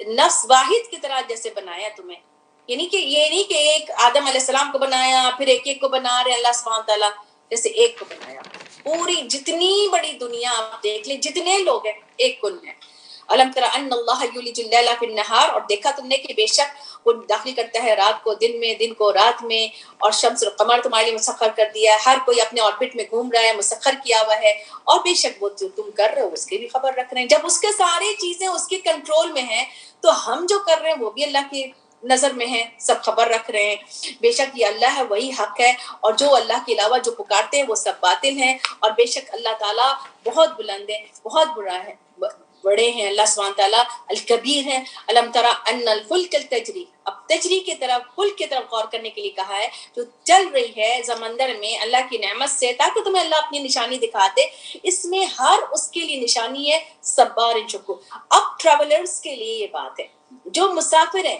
نفس واحد کی طرح جیسے بنایا تمہیں, یعنی کہ یہ نہیں کہ ایک آدم علیہ السلام کو بنایا پھر ایک کو بنا رہے اللہ سبحانہ تعالیٰ, جیسے ایک کو بنایا. پوری جتنی بڑی دنیا آپ دیکھ لیں, جتنے لوگ ہیں, ایک کن ہے. الم تر ان اللہ یولج اللیل فی النہار, اور دیکھا تم نے کہ بے شک وہ داخل کرتا ہے رات کو دن میں, دن کو رات میں, اور شمس اور قمر تمہارے لیے مسخر کر دیا ہے, ہر کوئی اپنے آربٹ میں گھوم رہا ہے, مسخر کیا ہوا ہے. اور بے شک وہ جو تم کر رہے ہو اس کی بھی خبر رکھ رہے ہیں. جب اس کے ساری چیزیں اس کے کنٹرول میں ہیں, تو ہم جو کر رہے ہیں وہ بھی اللہ کی نظر میں ہے, سب خبر رکھ رہے ہیں. بے شک یہ اللہ ہے, وہی حق ہے, اور جو اللہ کے علاوہ جو پکارتے ہیں وہ سب باطل ہیں. اور بے شک اللہ تعالیٰ بہت بلند ہے, بہت بڑا ہے, بڑے ہیں. اللہ سبحانہ تعالیٰ الکبیر ہے. الم ترى ان الفلک تجری, اب تجری کی طرف, فلک کی طرف غور کرنے کے لیے کہا ہے, جو چل رہی ہے سمندر میں اللہ کی نعمت سے, تاکہ تمہیں اللہ اپنی نشانی دکھاتے. اس میں ہر اس کے لیے نشانی ہے, صبار شکور. اب ٹریولرز کے لیے یہ بات ہے, جو مسافر ہیں,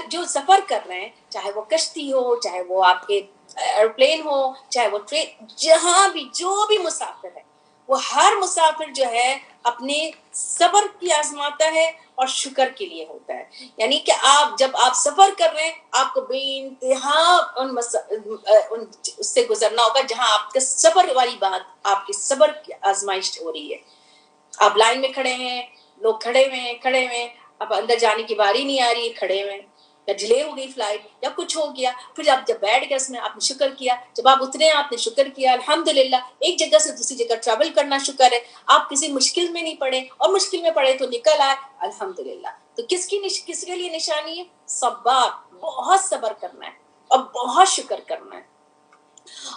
جو سفر کر رہے ہیں, چاہے وہ کشتی ہو, چاہے وہ آپ کے ایئرپلین ہو, چاہے وہ ٹرین, جہاں بھی جو بھی مسافر ہے, وہ ہر مسافر جو ہے اپنے صبر کی آزماتا ہے اور شکر کے لیے ہوتا ہے. یعنی کہ آپ جب آپ سفر کر رہے ہیں, آپ کو بے انتہا اس سے گزرنا ہوگا جہاں آپ کے صبر والی بات, آپ کی صبر کی آزمائش ہو رہی ہے. آپ لائن میں کھڑے ہیں, لوگ کھڑے ہوئے ہیں, اب اندر جانے کی باری نہیں آ رہی ہے، کھڑے ہوئے یا ڈیلے ہو گئی فلائٹ یا کچھ ہو گیا، پھر آپ جب بیٹھ گئے اس میں آپ نے شکر کیا، جب آپ اترے آپ نے شکر کیا، الحمدللہ. ایک جگہ سے دوسری جگہ ٹریول کرنا شکر ہے. آپ کسی مشکل میں نہیں پڑے اور مشکل میں پڑے تو نکل آئے، الحمدللہ. تو کس کے لیے نشانی ہے؟ صبر، بہت صبر کرنا ہے اور بہت شکر کرنا ہے.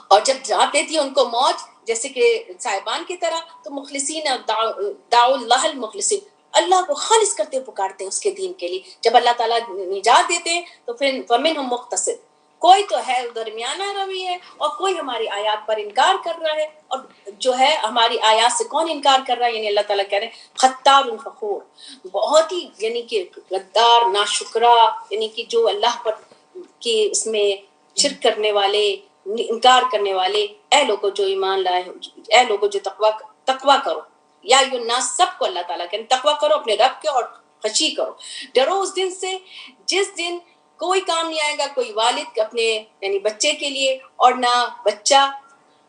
اور جب جاتے تھی ان کو موت جیسے کہ صاحبان کی طرح، تو مخلصین دعو اللہ المخلصین، اللہ کو خالص کرتے پکارتے ہیں اس کے دین کے لیے. جب اللہ تعالیٰ نجات دیتے ہیں تو پھر فمنہم مقتصد، کوئی تو ہے درمیانہ روی ہے اور کوئی ہماری آیات پر انکار کر رہا ہے. اور جو ہے ہماری آیات سے کون انکار کر رہا ہے؟ یعنی اللہ تعالیٰ کہہ رہے ہیں خطار فخور، بہت ہی یعنی کہ غدار، ناشکرا، یعنی کہ جو اللہ پر کی اس میں شرک کرنے والے، انکار کرنے والے. اے لوگوں جو ایمان لائے، اے لوگوں جو تقوی کرو، یا الناس، سب کو اللہ تعالیٰ کہتے ہیں تقوی کرو اپنے رب کے اور خشی کرو. ڈرو اس دن سے جس دن کوئی کام نہیں آئے گا، کوئی والد اپنے یعنی بچے کے لیے، اور نہ بچہ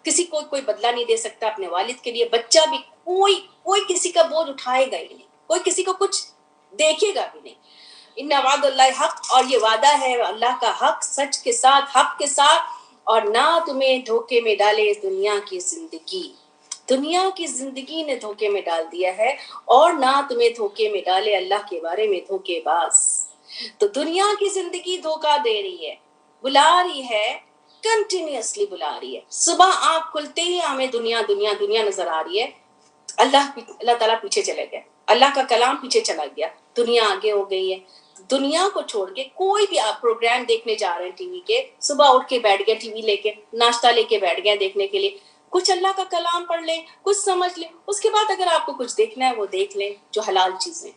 کسی کو کوئی بدلہ نہیں دے سکتا اپنے والد کے لیے. بچہ بھی کوئی کسی کا بوجھ اٹھائے گا ہی نہیں، کوئی کسی کو کچھ دیکھے گا بھی نہیں. ان وعد اللہ حق، اور یہ وعدہ ہے اللہ کا حق، سچ کے ساتھ، حق کے ساتھ. اور نہ تمہیں دھوکے میں ڈالے دنیا کی زندگی نے دھوکے میں ڈال دیا ہے، اور نہ تمہیں دھوکے میں ڈالے اللہ کے بارے میں دھوکے باز. تو دنیا کی زندگی دھوکہ دے رہی ہے، بلا رہی ہے، کنٹینیوسلی بلا رہی ہے. صبح آنکھ کھلتے ہی ہمیں دنیا دنیا دنیا نظر آ رہی ہے. اللہ تعالیٰ پیچھے چلے گئے، اللہ کا کلام پیچھے چلا گیا، دنیا آگے ہو گئی ہے. دنیا کو چھوڑ کے کوئی بھی آپ پروگرام دیکھنے جا رہے ہیں ٹی وی کے، صبح اٹھ کے بیٹھ گئے ٹی وی لے کے، ناشتہ لے کے بیٹھ گئے دیکھنے کے لیے. کچھ اللہ کا کلام پڑھ لیں، کچھ سمجھ لیں، اس کے بعد اگر آپ کو کچھ دیکھنا ہے وہ دیکھ لیں جو حلال چیزیں.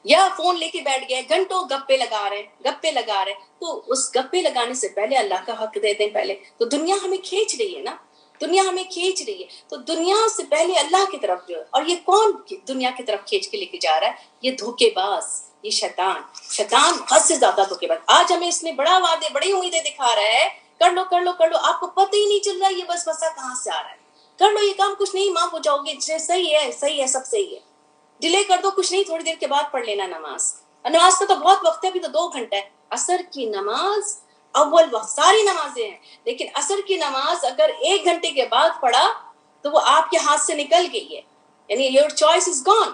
یا فون لے کے بیٹھ گئے گھنٹوں گپے لگا رہے ہیں، تو اس گپے لگانے سے پہلے اللہ کا حق دے دیں پہلے. تو دنیا ہمیں کھینچ رہی ہے نا، دنیا ہمیں کھینچ رہی ہے، تو دنیا سے پہلے اللہ کی طرف جو ہے. اور یہ کون دنیا کی طرف کھینچ کے لے کے جا رہا ہے؟ یہ دھوکے باز، یہ شیطان حد سے زیادہ دھوکے باز. آج ہمیں اس نے بڑا وعدے، بڑی امیدیں دکھا رہا ہے، کر لو کر لو کر لو، آپ کو پتہ ہی نہیں چل رہا یہ بس مسا کہاں سے آ رہا ہے. کر لو یہ کام، کچھ نہیں، معاف ہو جاؤ گے، صحیح ہے سب صحیح ہے. ڈیلے کر دو، کچھ نہیں، تھوڑی دیر کے بعد پڑھ لینا نماز کا تو بہت وقت ہے، ابھی تو 2 گھنٹہ ہے. عصر کی نماز اول وقت، ساری نمازیں ہیں، لیکن عصر کی نماز اگر 1 گھنٹے کے بعد پڑھا تو وہ آپ کے ہاتھ سے نکل گئی ہے، یعنی یور چوائس از گون،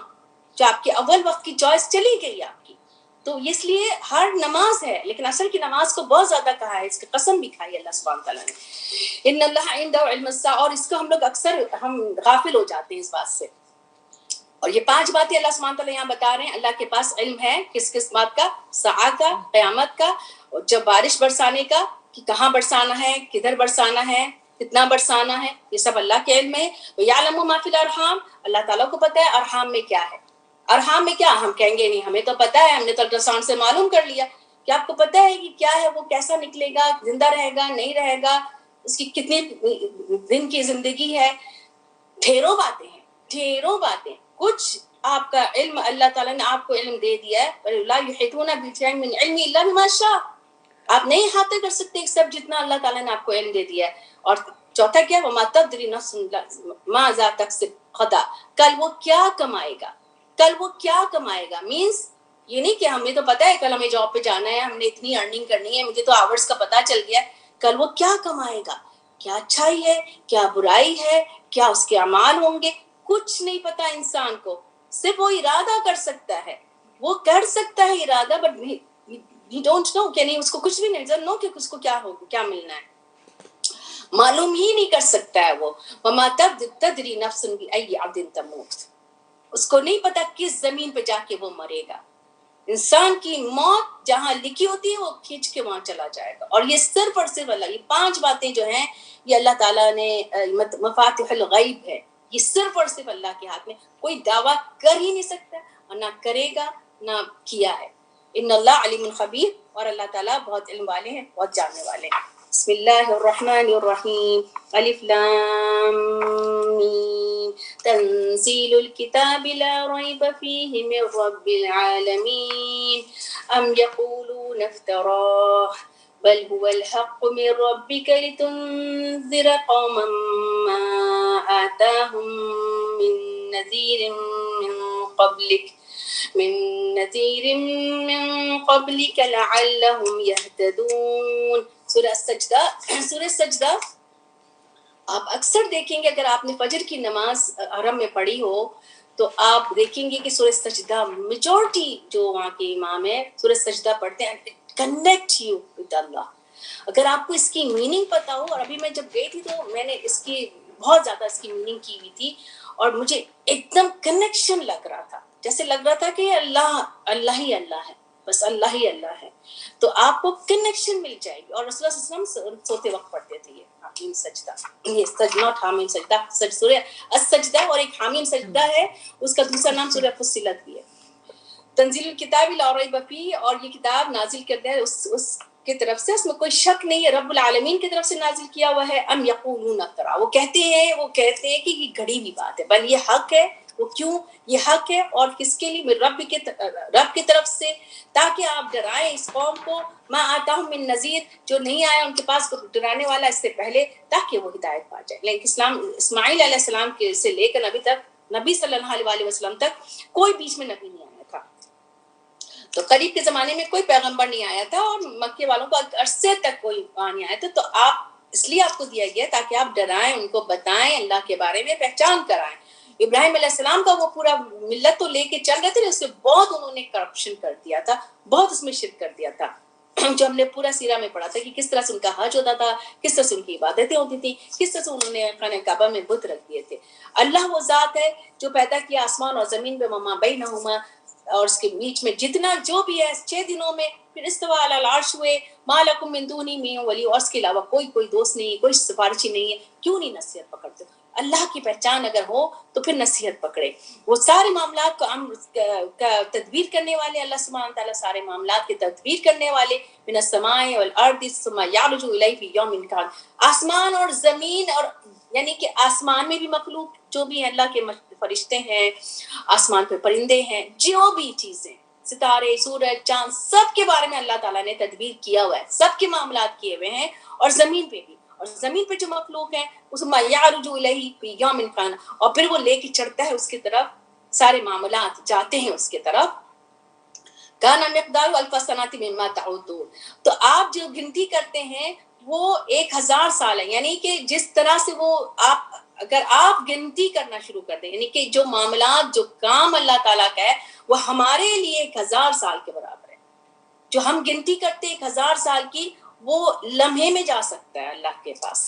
جو آپ کے اول وقت کی چوائس چلی گئی آپ کی. تو اس لیے ہر نماز ہے، لیکن عصر کی نماز کو بہت زیادہ کہا ہے، اس کی قسم بھی کھائی اللہ سبحانہ تعالیٰ نے. ان اللہ عنده علم الساعہ، اور اس کو ہم لوگ اکثر غافل ہو جاتے ہیں اس بات سے. اور یہ 5 باتیں اللہ سبحانہ تعالیٰ یہاں بتا رہے ہیں. اللہ کے پاس علم ہے کس بات کا؟ ساعہ کا، قیامت کا، اور جب بارش برسانے کا، کہ کہاں برسانا ہے، کدھر برسانا ہے، کتنا برسانا ہے، یہ سب اللہ کے علم ہے. یعلم ما فی الارحام، اللہ تعالیٰ کو پتہ ہے ارحام میں کیا ہے. ارحام میں کیا؟ ہم کہیں گے نہیں ہمیں تو پتہ ہے، ہم نے تو الٹراساؤنڈ سے معلوم کر لیا. کہ آپ کو پتہ ہے کہ کیا ہے، وہ کیسا نکلے گا، زندہ رہے گا نہیں رہے گا، اس کی کتنی دن کی زندگی ہے. ڈھیروں باتیں. کچھ آپ کا علم اللہ تعالیٰ نے آپ کو علم دے دیا ہے، لا یحیطون بشیء من علمہ الا بما شاء، آپ نہیں احاطہ کر سکتے سب جتنا اللہ تعالیٰ نے آپ کو علم دے دیا ہے. اور چوتھا کیا؟ وما تدری نفس ماذا تکسب غدا، کل وہ کیا کمائے گا. مینس یہ نہیں کہ ہمیں تو پتہ ہے کل ہمیں جاب پہ جانا ہے، ہم نے اتنی ارننگ کرنی ہے، مجھے تو آورز کا پتہ چل گیا ہے. کل وہ کیا کمائے گا، کیا اچھائی ہے، کیا برائی ہے، کیا اس کے اعمال ہوں گے، کچھ نہیں پتا انسان کو. صرف وہ ارادہ کر سکتا ہے، وہ کر سکتا ہے ارادہ، بٹ ہی ڈونٹ نو، کہ نہیں اس کو کچھ بھی نہیں نو کہ اس کو کیا ہوگا، کیا ملنا ہے، معلوم ہی نہیں کر سکتا ہے وہ. وما تدری نفس بأی ارض تموت، اس کو نہیں پتا کس زمین پہ جا کے وہ مرے گا. انسان کی موت جہاں لکھی ہوتی ہے وہ کھینچ کے وہاں چلا جائے گا. اور یہ صرف اور صرف اللہ، یہ 5 باتیں جو ہیں یہ اللہ تعالیٰ نے مفاتیح الغیب ہے، یہ صرف اور صرف اللہ کے ہاتھ میں. کوئی دعویٰ کر ہی نہیں سکتا اور نہ کرے گا نہ کیا ہے. ان اللہ علیم خبیر، اور اللہ تعالیٰ بہت علم والے ہیں، بہت جاننے والے ہیں. بسم اللہ الرحمن الرحیم. الف لام میم تنزیل الکتاب لا ریب فیہ من رب العالمین ام یقولون افتراہ بل هو الحق من ربك لتنذر قوما ما آتاهم من نذير من قبلك من نذیر من قبلک لعلهم یہتدون. سورہ سجدہ آپ اکثر دیکھیں گے، اگر آپ نے فجر کی نماز حرم میں پڑھی ہو تو آپ دیکھیں گے کہ سورہ سجدہ میجورٹی جو وہاں کے امام ہیں سورہ سجدہ پڑھتے ہیں. کنیکٹ یو ود اللہ. اگر آپ کو اس کی میننگ پتا ہو، اور ابھی میں جب گئی تھی تو میں نے اس کی بہت زیادہ اس کی میننگ کی ہوئی تھی، اور مجھے ایک دم کنیکشن لگ رہا تھا، جیسے لگ رہا تھا کہ اللہ ہی اللہ ہے، بس اللہ ہی اللہ ہے. تو آپ کو کنیکشن مل جائے گی. اور رسول اللہ صلی اللہ علیہ وسلم سوتے وقت پڑھتے تھے یہ حامیم سجدہ، یہ ناٹ حامیم سجدہ، سورہ السجدہ، اور ایک حامیم سجدہ ہے، اس کا دوسرا نام سورہ فصلت بھی ہے. تنزیل الکتاب لا ریب فیہ، اور یہ کتاب نازل کرتا ہے اس کی طرف سے، اس میں کوئی شک نہیں ہے، رب العالمین کی طرف سے نازل کیا ہوا ہے. ام یقولون افترا، وہ کہتے ہیں کہ یہ گھڑی ہوئی بات ہے، بل یہ حق ہے. وہ کیوں یہ حق ہے؟ اور کس کے لیے؟ رب کی طرف سے، تاکہ آپ ڈرائیں اس قوم کو. ما آتاہم من نذیر، جو نہیں آیا ان کے پاس ڈرانے والا اس سے پہلے، تاکہ وہ ہدایت پا جائے. لیکن اسماعیل علیہ السلام کے سے لے کر ابھی تک نبی صلی اللہ علیہ وسلم تک کوئی بیچ میں نبی نہیں آیا تھا. تو قریب کے زمانے میں کوئی پیغمبر نہیں آیا تھا، اور مکے والوں کو عرصے تک کوئی نہیں آیا تھا. تو آپ اس لیے آپ کو دیا گیا تاکہ آپ ڈرائیں، ان کو بتائیں اللہ کے بارے میں، پہچان کرائیں. ابراہیم علیہ السلام کا وہ پورا ملت تو لے کے چل رہے تھے، اس سے بہت انہوں نے کرپشن کر دیا تھا، بہت اس میں شرک کر دیا تھا، جو ہم نے پورا سیرہ میں پڑھا تھا کہ کس طرح سے ان کا حج ہوتا تھا، کس طرح سے ان کی عبادتیں ہوتی تھیں، کس طرح سے انہوں نے خانہ کعبہ میں بت رکھ دیے تھے. اللہ وہ ذات ہے جو پیدا کیا آسمان اور زمین میں وما بینہما، اور اس کے بیچ میں جتنا جو بھی ہے 6 دنوں میں. پھر استویٰ علی العرش ہوئے. ما لکم من دونہ من ولی، اور اس کے علاوہ کوئی دوست نہیں، کوئی سفارشی نہیں ہے. کیوں نہیں نصیحت پکڑتے؟ اللہ کی پہچان اگر ہو تو پھر نصیحت پکڑے. وہ سارے معاملات کا تدبیر کرنے والے اللہ سبحانہ تعالیٰ، سارے معاملات کے تدبیر کرنے والے. من السماء والارض ثم يعرج الیہ فی یوم کان. آسمان اور زمین، اور یعنی کہ آسمان میں بھی مخلوق جو بھی اللہ کے فرشتے ہیں، آسمان پہ پرندے ہیں، جو بھی چیزیں، ستارے، سورج، چاند، سب کے بارے میں اللہ تعالیٰ نے تدبیر کیا ہوا ہے، سب کے معاملات کیے ہوئے ہیں. اور زمین پہ بھی، اور زمین پہ جو مخلوق ہیں اس میں یعرج الیہ فی یوم کان، اور پھر وہ لے کے چڑھتا ہے اس کی طرف، سارے معاملات جاتے ہیں اس کی طرف. کان مقدار الف سنۃ مما تعدون. تو آپ جو گنتی کرتے ہیں وہ 1000 سال ہے. یعنی کہ جس طرح سے وہ آپ اگر آپ گنتی کرنا شروع کر دیں، یعنی کہ جو معاملات، جو کام اللہ تعالیٰ کا ہے وہ ہمارے لیے 1000 سال کے برابر ہے. جو ہم گنتی کرتے 1000 سال کی، وہ لمحے میں جا سکتا ہے اللہ کے پاس.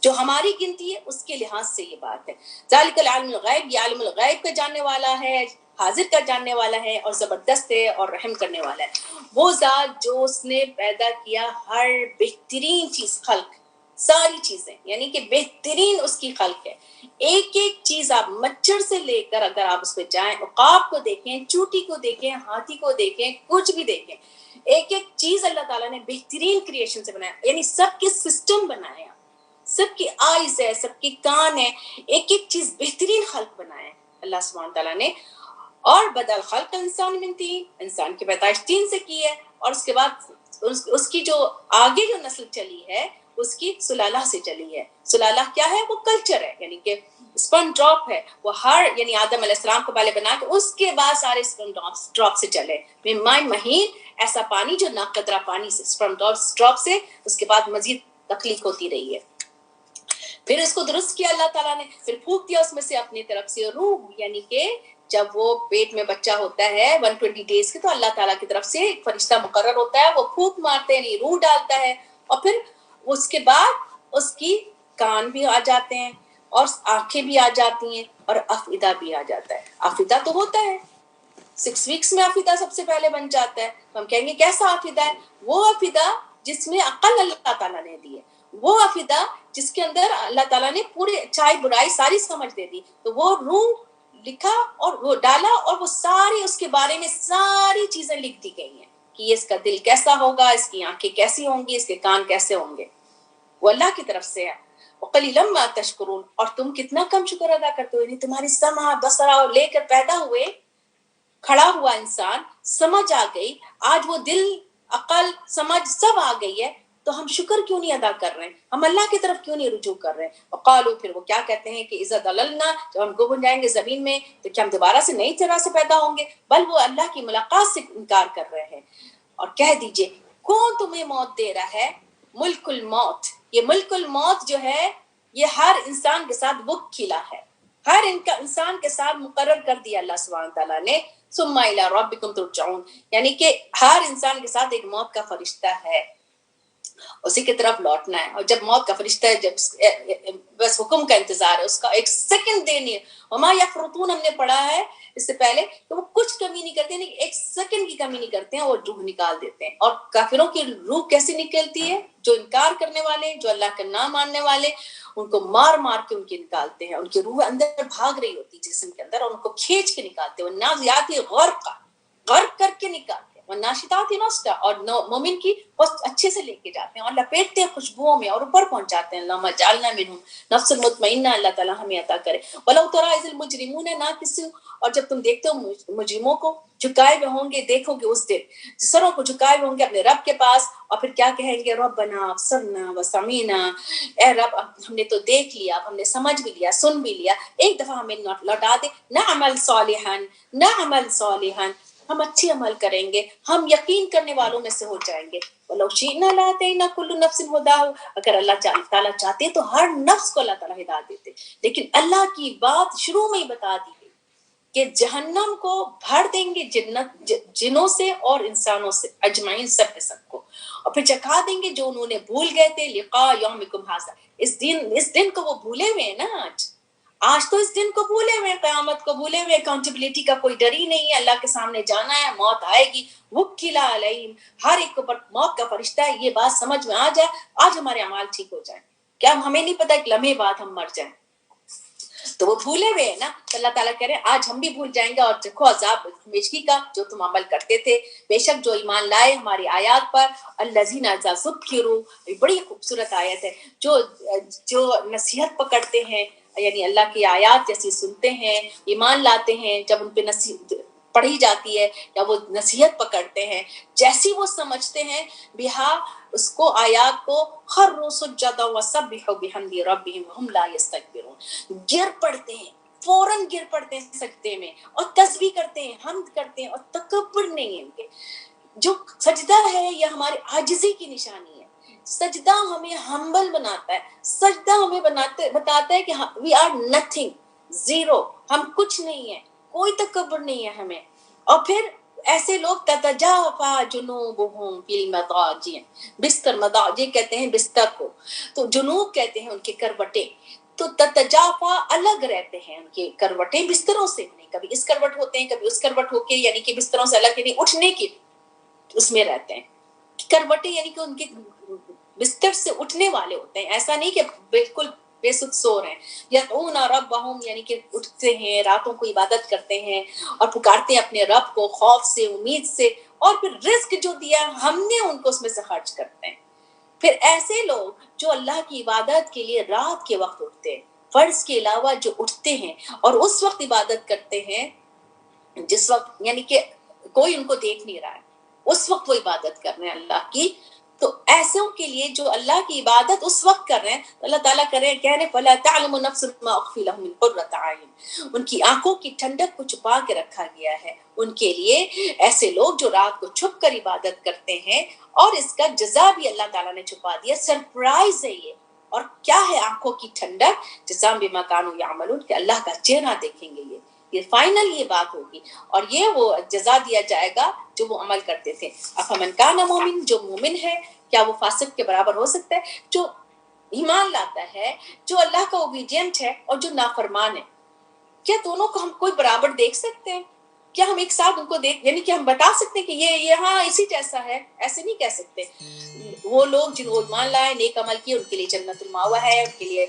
جو ہماری گنتی ہے اس کے لحاظ سے یہ بات ہے. ذالک العالم الغیب، یہ عالم الغیب کا جاننے والا ہے، حاضر کا جاننے والا ہے، اور زبردست ہے اور رحم کرنے والا ہے. وہ ذات جو اس نے پیدا کیا ہر بہترین چیز، خلق، ساری چیزیں، یعنی کہ بہترین اس کی خلق ہے. ایک ایک چیز، آپ مچھر سے لے کر اگر آپ اس پہ جائیں، عقاب کو دیکھیں، چوٹی کو دیکھیں، ہاتھی کو دیکھیں، کچھ بھی دیکھیں، ایک ایک چیز اللہ تعالیٰ نے بہترین کریشن سے بنایا. یعنی سب کے سسٹم بنایا، سب کی آئیز ہے، سب کی کان ہے، ایک ایک چیز بہترین خلق بنایا اللہ سبحانہ تعالیٰ نے. اور بدل خلق انسان من طین، انسان کی پیدائش طین سے کی ہے. اور اس کے بعد اس کی جو آگے جو نسل چلی ہے اس کی سلالہ سے چلی ہے. سلالہ کیا ہے؟ وہ کلچر ہے، یعنی کہ اسپرم ڈراپ ہے. وہ ہر یعنی آدم علیہ السلام کو پہلے بنا کے اس کے بعد سارے اسپرم ڈراپ سے چلے. من ماء مہین، ایسا پانی جو نہ قطرہ پانی سے، اسپرم ڈراپ سے اس کے بعد مزید تخلیق ہوتی رہی ہے. پھر اس کو درست کیا اللہ تعالیٰ نے، پھر پھونک دیا اس میں سے اپنی طرف سے روح. یعنی کہ جب وہ پیٹ میں بچہ ہوتا ہے 120 ڈیز کے، تو اللہ تعالیٰ کی طرف سے ایک فرشتہ مقرر ہوتا ہے، وہ پھونک مارتے ہیں، روح ڈالتا ہے. اور پھر اس کے بعد اس کی کان بھی آ جاتے ہیں، اور آنکھیں بھی آ جاتی ہیں، اور افئدہ بھی آ جاتا ہے. افئدہ تو ہوتا ہے 6 ویکس میں، افئدہ سب سے پہلے بن جاتا ہے. تو ہم کہیں گے کیسا افئدہ ہے؟ وہ افئدہ جس میں عقل اللہ تعالیٰ نے دی ہے، وہ افئدہ جس کے اندر اللہ تعالیٰ نے پوری اچھائی برائی ساری سمجھ دے دی. تو وہ روح لکھا اور وہ ڈالا، اور وہ ساری اس کے بارے میں ساری چیزیں لکھ دی گئی ہیں کہ یہ اس کا دل کیسا ہوگا، اس کی آنکھیں کیسی ہوں گی، اس کے کان کیسے ہوں گے. وہ اللہ کی طرف سے ہے. وَقَلِيلًا مَا تَشْكُرُونَ، اور تم کتنا کم شکر ادا کرتے ہو. یعنی تمہاری سمع بصرہ لے کر پیدا ہوئے، کھڑا ہوا انسان، سمجھ آ گئی، آج وہ دل، عقل، سمجھ سب آ گئی ہے، تو ہم شکر کیوں نہیں ادا کر رہے ہیں؟ ہم اللہ کی طرف کیوں نہیں رجوع کر رہے ہیں؟ وقالو، پھر وہ کیا کہتے ہیں کہ اذا ضللنا، جب ہم گم جائیں گے زمین میں تو کیا ہم دوبارہ سے نئی طرح سے پیدا ہوں گے؟ بل وہ اللہ کی ملاقات سے انکار کر رہے ہیں۔ اور کہہ دیجئے کون تمہیں موت دے رہا ہے؟ ملک الموت، یہ ملک الموت جو ہے یہ ہر انسان کے ساتھ وکیلا ہے، ہر انسان کے ساتھ مقرر کر دیا اللہ سبحانہ تعالیٰ نے۔ ثم الی ربکم ترجعون، یعنی کہ ہر انسان کے ساتھ ایک موت کا فرشتہ ہے، اسی کی طرف لوٹنا ہے۔ اور جب موت کا فرشتہ ہے، جب بس حکم کا انتظار ہے، اس کا ایک سیکنڈ دینی ہے۔ وما یفرطون، ہم نے پڑھا ہے اس سے پہلے کہ وہ کچھ کمی نہیں کرتے، نہیں ایک سیکنڈ کی کمی نہیں کرتے ہیں، وہ روح نکال دیتے ہیں۔ اور کافروں کی روح کیسے نکلتی ہے؟ جو انکار کرنے والے، جو اللہ کا نام ماننے والے، ان کو مار مار کے ان کی نکالتے ہیں، ان کی روح اندر بھاگ رہی ہوتی ہے جسم کے اندر، اور ان کو کھینچ کے نکالتے ہیں۔ والنازعات غرقا، غرق کر کے نکالتے ہیں۔ والناشطات نشطا، اور مومن کی بہت اچھے سے لے کے جاتے ہیں اور لپیٹتے ہیں خوشبوؤں میں اور اوپر پہنچاتے ہیں۔ اللہم اجعلنا منہم، نفس المطمئنہ، اللہ تعالیٰ ہمیں عطا کرے۔ ولو تری اذ المجرمون ناکسوا، اور جب تم دیکھتے ہو مجرموں کو جھکائے ہوئے ہوں گے، دیکھو گے اس دن سروں کو جھکائے ہوئے ہوں گے اپنے رب کے پاس، اور پھر کیا کہیں گے؟ ربنا ابصرنا وسمعنا، اے رب ہم نے تو دیکھ لیا، ہم نے سمجھ بھی لیا، سن بھی لیا، ایک دفعہ ہمیں لوٹا دے، نعمل صالحا نعمل صالحا، ہم اچھے عمل کریں گے، ہم یقین کرنے والوں میں سے ہو جائیں گے۔ وَلَوْ شِئْنَا لَآتَيْنَا كُلُّ نَفْسٍ هُدَاهَا، اگر اللہ تعالیٰ چاہتے تو ہر نفس کو اللہ تعالیٰ ہدایت دیتے، لیکن اللہ کی بات شروع میں ہی بتا دی گئی کہ جہنم کو بھر دیں گے جنوں سے اور انسانوں سے اجمعین، سب کے سب کو، اور پھر چکھا دیں گے جو انہوں نے بھول گئے تھے، لقاء یومکم ھذا، اس دن کو وہ بھولے ہوئے ہیں نا، آج تو اس دن کو بھولے ہوئے، قیامت کو بھولے ہوئے، اکاؤنٹیبلٹی کا کوئی ڈر ہی نہیں ہے، اللہ کے سامنے جانا ہے، موت آئے گی، وکلا علیہم، ہر ایک کو پر موت کا فرشتہ ہے۔ یہ بات سمجھ میں آ جائے، آج ہمارے اعمال ٹھیک ہو جائیں، کیا ہمیں نہیں پتا ایک لمحے بعد ہم مر جائیں؟ تو وہ بھولے ہوئے ہیں نا، تو اللہ تعالیٰ کہہ رہے ہیں آج ہم بھی بھول جائیں گے، اور دیکھو عذاب ہمیشگی کا جو تم عمل کرتے تھے۔ بے شک جو ایمان لائے ہماری آیات پر، الذین اذا ذکروا، بڑی خوبصورت آیت ہے، جو نصیحت پکڑتے ہیں، یعنی اللہ کی آیات جیسی سنتے ہیں، ایمان لاتے ہیں، جب ان پہ نصیحت پڑھی جاتی ہے یا وہ نصیحت پکڑتے ہیں، جیسی وہ سمجھتے ہیں، بہا اس کو آیات کو، خروا سجدا وسبحوا بحمد ربهم وهم لا یستکبرون، گر پڑتے ہیں، فوراً گر پڑتے ہیں سجدے میں، اور تسبیح کرتے ہیں، حمد کرتے ہیں، اور تکبر نہیں ہے ان کے۔ جو سجدہ ہے یہ ہماری عاجزی کی نشانی ہے، سجدہ ہمیں ہمبل بناتا ہے، سجدہ ہمیں بتاتا ہے کہ وی آر نتھنگ، زیرو، ہم کچھ نہیں ہیں، کوئی تکبر نہیں ہے ہمیں۔ اور پھر ایسے لوگ تتجافا جنوبہم فی المضاجع، بستر، مضاجع کہتے ہیں بستر کو، تو جنوب کہتے ہیں ان کے کروٹیں، تو تتجافا الگ رہتے ہیں ان کے کروٹیں بستروں سے، نہیں کبھی اس کروٹ ہوتے ہیں کبھی اس کروٹ ہو کے، یعنی کہ بستروں سے الگ، یعنی اٹھنے کی اس میں رہتے ہیں کروٹیں، یعنی کہ ان کے بستر سے اٹھنے والے ہوتے ہیں، ایسا نہیں کہ بالکل بے سود سو رہے ہیں۔ یدعون ربہم، یعنی کہ اٹھتے ہیں، راتوں کو عبادت کرتے ہیں اور پکارتے ہیں اپنے رب کو خوف سے، امید سے، اور پھر رزق جو دیا ہم نے ان کو اس میں سے خرچ کرتے ہیں۔ پھر ایسے لوگ جو اللہ کی عبادت کے لیے رات کے وقت اٹھتے ہیں، فرض کے علاوہ جو اٹھتے ہیں اور اس وقت عبادت کرتے ہیں جس وقت یعنی کہ کوئی ان کو دیکھ نہیں رہا ہے، اس وقت وہ عبادت کر رہے ہیں اللہ کی، تو ایسوں کے لیے جو اللہ کی عبادت اس وقت کر رہے ہیں، تو اللہ تعالیٰ کہہ رہے فَلَا تَعْلَمُ نَفْسٌ مَا أُخْفِيَ لَهُم مِّن قُرَّةِ أَعْيُنٍ، ان کی آنکھوں کی ٹھنڈک کو چھپا کے رکھا گیا ہے ان کے لیے، ایسے لوگ جو رات کو چھپ کر عبادت کرتے ہیں، اور اس کا جزا بھی اللہ تعالیٰ نے چھپا دیا، سرپرائز ہے یہ۔ اور کیا ہے آنکھوں کی ٹھنڈک؟ جزاء بما كانوا يعملون، کہ اللہ کا چہرہ دیکھیں گے، یہ فائنل یہ بات ہوگی، اور یہ وہ جزا دیا جائے گا جو وہ عمل کرتے تھے۔ افمن کان مومن، جو مومن ہے کیا وہ فاسق کے برابر ہو سکتا ہے؟ جو ایمان لاتا ہے، جو اللہ کا اوبیڈینٹ ہے، اور جو نافرمان ہے، کیا دونوں کو ہم کوئی برابر دیکھ سکتے ہیں؟ کیا ہم ایک ساتھ ان کو دیکھ، یعنی کہ ہم بتا سکتے ہیں کہ یہ ہاں اسی جیسا ہے؟ ایسے نہیں کہہ سکتے۔ وہ لوگ جنہوں ایمان لائے، نیک عمل کیے، ان کے لیے جنت المأویٰ ہے، ان کے لیے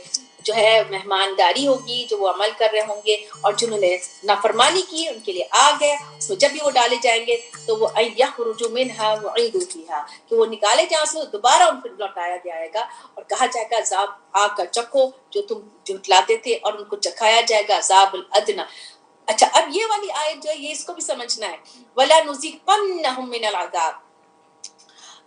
جو ہے مہمانداری ہوگی جو وہ عمل کر رہے ہوں گے، اور جنہوں نے نافرمانی کی ان کے لیے آگ ہے، اس میں جب بھی وہ ڈالے جائیں گے تو وہ یخرج منها وعیدوا فیها، کہ وہ نکالے جہاں سے دوبارہ ان کو لوٹایا جائے گا، اور کہا جائے گا عذاب آگ کا چکھو جو تم جھٹلاتے تھے، اور ان کو چکھایا جائے گا عذاب الادنی۔ اچھا، اب یہ والی آیت جو ہے یہ اس کو بھی سمجھنا ہے، وَلَا نُذِيقَنَّهُم مِّنَ الْعَذَابِ،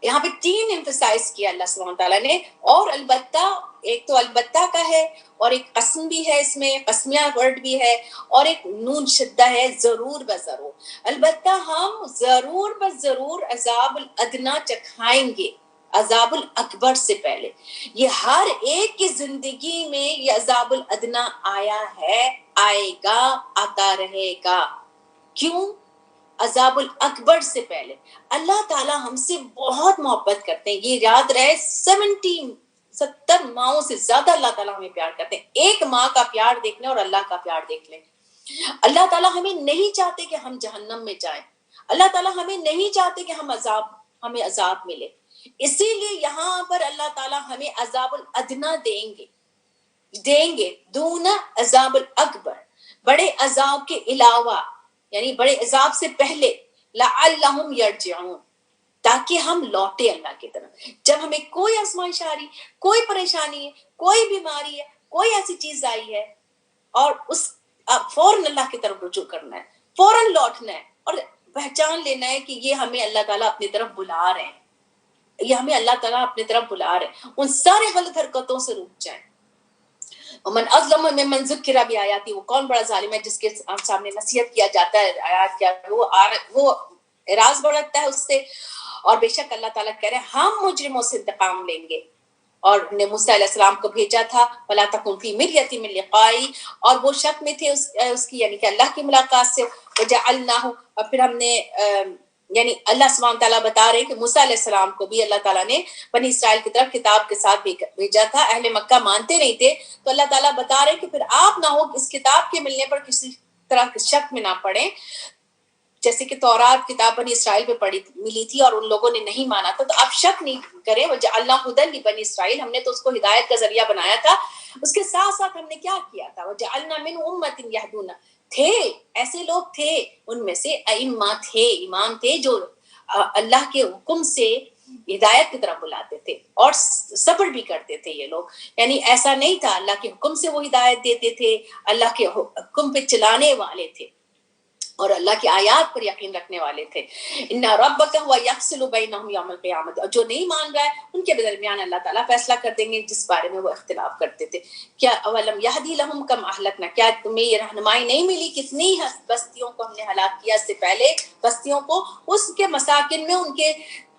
یہاں پہ 3 ایمفسائز کیا اللہ سبحانہ تعالیٰ نے. اور البتہ ایک تو البتہ کا ہے، اور ایک قسم بھی ہے، اس میں قسمیہ ورڈ بھی ہے، اور ایک نون شدہ ہے، ضرور بضرور. البتہ ہم ضرور بضرور عذاب الادنا چکھائیں گے عذاب الاکبر سے پہلے. یہ ہر ایک کی زندگی میں یہ عذاب الادنا آیا ہے، آئے گا، آتا رہے گا. کیوں؟ عذاب الاکبر سے پہلے. اللہ تعالیٰ ہم سے بہت محبت کرتے ہیں، یہ یاد رہے. 70 ماؤں سے زیادہ اللہ تعالیٰ ہمیں پیار کرتے ہیں. ایک ماں کا پیار دیکھ لیں اور اللہ کا پیار دیکھ لیں. اللہ تعالیٰ ہمیں نہیں چاہتے کہ ہم جہنم میں جائیں. اللہ تعالیٰ ہمیں نہیں چاہتے کہ ہمیں عذاب ملے. اسی لیے یہاں پر اللہ تعالیٰ ہمیں عذاب الادنا دیں گے دون عذاب الاکبر، بڑے عذاب کے علاوہ، یعنی بڑے عذاب سے پہلے. لعلہم یرجعون، تاکہ ہم لوٹے اللہ کی طرف. جب ہمیں کوئی آزمائش آ رہی، کوئی پریشانی ہے، کوئی بیماری ہے، کوئی ایسی چیز آئی ہے، اور اس فوراً اللہ کی طرف رجوع کرنا ہے، فوراً لوٹنا ہے، اور پہچان لینا ہے کہ یہ ہمیں اللہ تعالیٰ اپنی طرف بلا رہے ہیں، یہ ہمیں اللہ تعالیٰ اپنی طرف بلا رہے ہیں. ان سارے غلط حرکتوں سے رک جائیں. ومن اظلم ممن ذکر بآیاتی، وہ کون بڑا ظالم ہے جس کے سامنے نصیحت کیا جاتا ہے آیات کیا وہ اعراض برتتا ہے اس سے. اور بے شک اللہ تعالیٰ کہہ رہے ہیں ہم مجرموں سے انتقام لیں گے. اور نے موسیٰ علیہ السلام کو بھیجا تھا فلا تکن فی مریۃ من لقائی، اور وہ شک میں تھے اس کی، یعنی کہ اللہ کی ملاقات سے. وجعلناہ، اور پھر ہم نے یعنی اللہ سبحانہ تعالیٰ بتا رہے ہیں کہ موسیٰ علیہ السلام کو بھی اللہ تعالیٰ نے بنی اسرائیل کی طرف کتاب کے ساتھ بھیجا تھا. اہل مکہ مانتے نہیں تھے، تو اللہ تعالیٰ بتا رہے ہیں کہ پھر آپ نہ ہو اس کتاب کے ملنے پر کسی طرح کے شک میں نہ پڑیں. جیسے کہ تورات کتاب بنی اسرائیل پہ ملی تھی اور ان لوگوں نے نہیں مانا تھا، تو آپ شک نہیں کریں. وجعلنا ھدی لبنی اسرائیل، ہم نے تو اس کو ہدایت کا ذریعہ بنایا تھا. اس کے ساتھ ساتھ ہم نے کیا کیا تھا؟ وجعلنا من امۃ یہدون، تھے ایسے لوگ تھے ان میں سے ائمہ تھے، امام تھے جو اللہ کے حکم سے ہدایت کی طرف بلاتے تھے اور صبر بھی کرتے تھے یہ لوگ. یعنی ایسا نہیں تھا، اللہ کے حکم سے وہ ہدایت دیتے تھے، اللہ کے حکم پہ چلانے والے تھے اور اللہ کی آیات پر یقین رکھنے والے تھے. ان ربک هو یفصل بینہم یوم القیامۃ، اور جو نہیں مان رہا ہے ان کے درمیان اللہ تعالیٰ فیصلہ کر دیں گے جس بارے میں وہ اختلاف کرتے تھے. کیا اولم یہدی لہم کم اہلکنا، کیا تمہیں یہ رہنمائی نہیں ملی کتنی بستیوں کو ہم نے ہلاک کیا اس سے پہلے، بستیوں کو اس کے مساکن میں، ان کے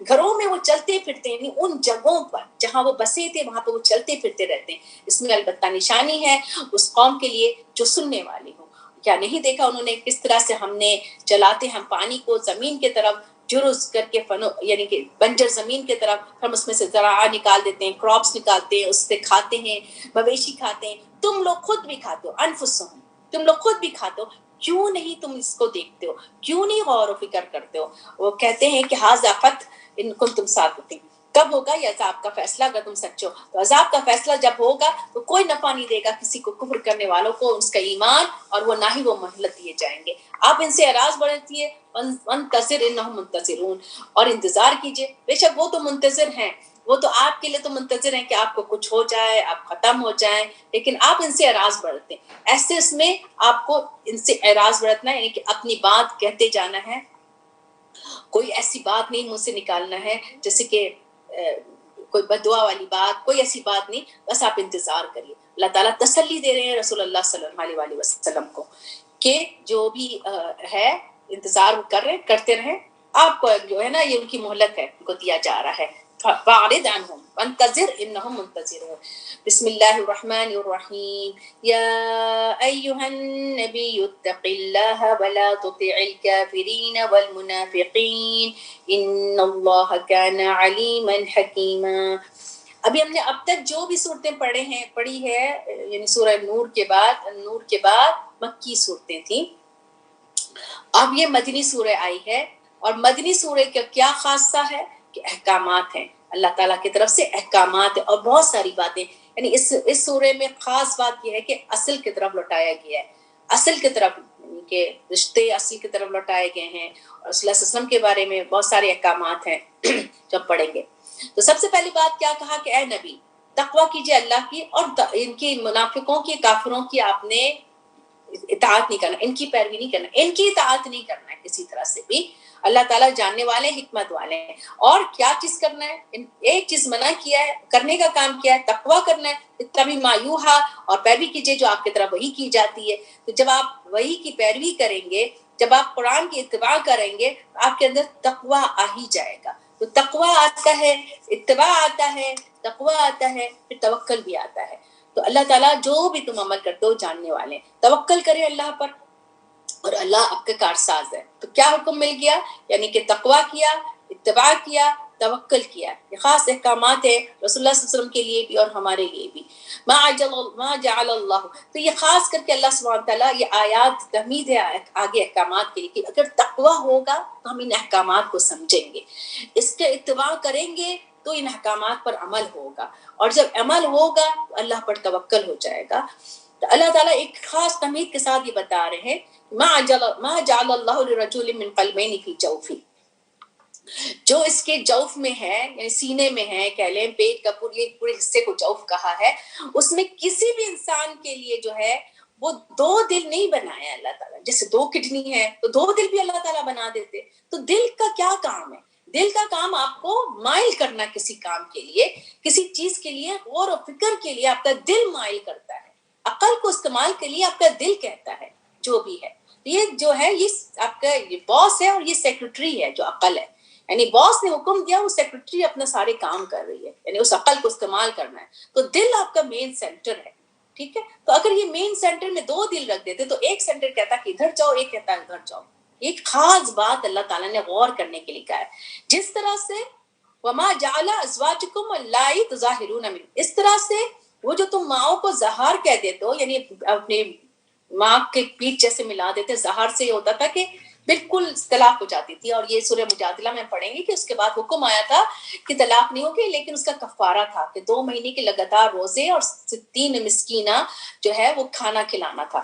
گھروں میں وہ چلتے پھرتے، یعنی ان جگہوں پر جہاں وہ بسے تھے وہاں پہ وہ چلتے پھرتے رہتے ہیں. اس میں البتہ نشانی ہے اس قوم کے لیے جو سننے والی ہو. کیا نہیں دیکھا انہوں نے کس طرح سے ہم نے چلاتے ہم پانی کو زمین کے طرف جرز کر کے یعنی کہ بنجر زمین کے طرف ہم اس میں سے زراعہ نکال دیتے ہیں، کراپس نکالتے ہیں، اس سے کھاتے ہیں، مویشی کھاتے ہیں. تم لوگ خود بھی کھاتے ہو، انفسہم، تم لوگ خود بھی کھاتے ہو، کیوں نہیں تم اس کو دیکھتے ہو، کیوں نہیں غور و فکر کرتے ہو؟ وہ کہتے ہیں کہ ھذا فتح ان کنتم صادقین، کب ہوگا یہ عذاب کا فیصلہ اگر تم سچو؟ تو عذاب کا فیصلہ جب ہوگا تو کوئی نفع نہیں دے گا کسی کو، کفر کرنے والوں کو اس کا ایمان، اور وہ نہ ہی وہ مہلت دیے جائیں گے. آپ ان سے اعراض برتیے، وانتظر انہم منتظرون، اور انتظار کیجئے، بے شک وہ تو منتظر ہیں، وہ تو آپ کے لیے تو منتظر ہیں کہ آپ کو کچھ ہو جائے، آپ ختم ہو جائیں، لیکن آپ ان سے اعراض برتیں. ایسے اس میں آپ کو ان سے اعراض برتنا ہے، یعنی کہ اپنی بات کہتے جانا ہے، کوئی ایسی بات نہیں منہ سے نکالنا ہے جیسے کہ کوئی بدعا والی بات، کوئی ایسی بات نہیں، بس آپ انتظار کریے. اللہ تعالیٰ تسلی دے رہے ہیں رسول اللہ صلی اللہ علیہ وسلم کو کہ جو بھی ہے انتظار کر رہے ہیں، کرتے رہیں. آپ کو جو ہے نا یہ ان کی مہلت ہے، ان کو دیا جا رہا ہے. فاعرض عنہم وانتظر انہم منتظرون. بسم اللہ الرحمن الرحیم. یا ایہا النبی اتق اللہ ولا تطع الکافرین والمنافقین ان اللہ کان علیما حکیما. ابھی ہم نے اب تک جو بھی صورتیں پڑھی ہے یعنی سورہ نور کے بعد مکی صورتیں تھیں. اب یہ مدنی سورہ آئی ہے، اور مدنی سورہ کا کیا خاصہ ہے کہ احکامات ہیں، اللہ تعالیٰ کی طرف سے احکامات ہیں اور بہت ساری باتیں. یعنی اس سورہ میں خاص بات یہ ہے کہ اصل کی طرف لوٹایا گیا ہے، اصل کی طرف، یعنی کہ رشتے اصل کی طرف لوٹائے گئے ہیں، اور صلی اللہ علیہ وسلم کے بارے میں بہت سارے احکامات ہیں جب پڑھیں گے. تو سب سے پہلی بات کیا کہا کہ اے نبی تقویٰ کیجئے اللہ کی، اور ان کی منافقوں کی، کافروں کی آپ نے اطاعت نہیں کرنا، ان کی پیروی نہیں کرنا، ان کی اطاعت نہیں کرنا ہے کسی طرح سے بھی. اللہ تعالیٰ جاننے والے حکمت والے ہیں. اور کیا چیز کرنا ہے؟ ایک چیز منع کیا ہے، کرنے کا کام کیا ہے، تقویٰ کرنا ہے. اتبع ما یوحیٰ، اور پیروی کیجیے جو آپ کی طرف وحی کی جاتی ہے. تو جب آپ وحی کی پیروی کریں گے، جب آپ قرآن کی اتباع کریں گے، آپ کے اندر تقویٰ آ ہی جائے گا. تو تقویٰ آتا ہے، اتباع آتا ہے، تقویٰ آتا ہے، پھر توکل بھی آتا ہے. تو اللہ تعالیٰ جو بھی تم عمل کرتے ہو جاننے والے ہیں. توکل کرے اللہ پر، اور اللہ آپ کے کارساز ہے. تو کیا حکم مل گیا؟ یعنی کہ تقویٰ کیا، اتباع کیا، توکل کیا. یہ خاص احکامات ہیں رسول اللہ صلی اللہ علیہ وسلم کے لیے بھی اور ہمارے لیے بھی. ما جعل اللہ، تو یہ خاص کر کے اللہ سبحانہ تعالیٰ یہ آیات تحمید ہے آگے احکامات کے لیے کہ اگر تقویٰ ہوگا تو ہم ان احکامات کو سمجھیں گے، اس کے اتباع کریں گے تو ان احکامات پر عمل ہوگا، اور جب عمل ہوگا تو اللہ پر توکل ہو جائے گا. تو اللہ تعالیٰ ایک خاص تمہید کے ساتھ یہ بتا رہے ہیں ما جعل اللہ لرجل من قلبین فی جوفی، جو اس کے جوف میں ہے یعنی سینے میں ہے، کہہ لیں پیٹ کا پورے حصے کو جوف کہا ہے، اس میں کسی بھی انسان کے لیے جو ہے وہ دو دل نہیں بنایا اللہ تعالیٰ. جیسے دو کڈنی ہے تو دو دل بھی اللہ تعالیٰ بنا دیتے. تو دل کا کیا کام ہے؟ دل کا کام آپ کو مائل کرنا کسی کام کے لیے، کسی چیز کے لیے، غور و فکر کے لیے آپ کا دل مائل کرتا ہے. عقل کو استعمال کے لیے آپ کا دل کہتا ہے جو بھی ہے. یہ جو ہے یہ آپ کا یہ باس ہے اور یہ سیکرٹری ہے جو عقل ہے. یعنی باس نے حکم دیا، وہ سیکرٹری اپنا سارے کام کر رہی ہے، یعنی اس عقل کو استعمال کرنا ہے. تو دل آپ کا مین سینٹر ہے. ٹھیک ہے، تو اگر یہ مین سینٹر میں دو دل رکھ دیتے تو ایک سینٹر کہتا کہ ادھر جاؤ، ایک کہتا ہے ادھر جاؤ. ایک خاص بات اللہ تعالیٰ نے غور کرنے کے لیے کہا ہے. جس طرح سے وما جعل ازواجکم اللائی تظاہرون من، اس طرح سے وہ جو تم ماؤں کو زہار کہہ دیتے ہو، یعنی اپنے ماں کے پیٹ جیسے ملا دیتے. زہار سے یہ ہوتا تھا کہ بالکل طلاق ہو جاتی تھی، اور یہ سورہ مجادلہ میں پڑھیں گے کہ اس کے بعد حکم آیا تھا کہ طلاق نہیں ہوگی، لیکن اس کا کفارہ تھا کہ 2 مہینے کے لگاتار روزے اور 60 مسکینہ جو ہے وہ کھانا کھلانا تھا،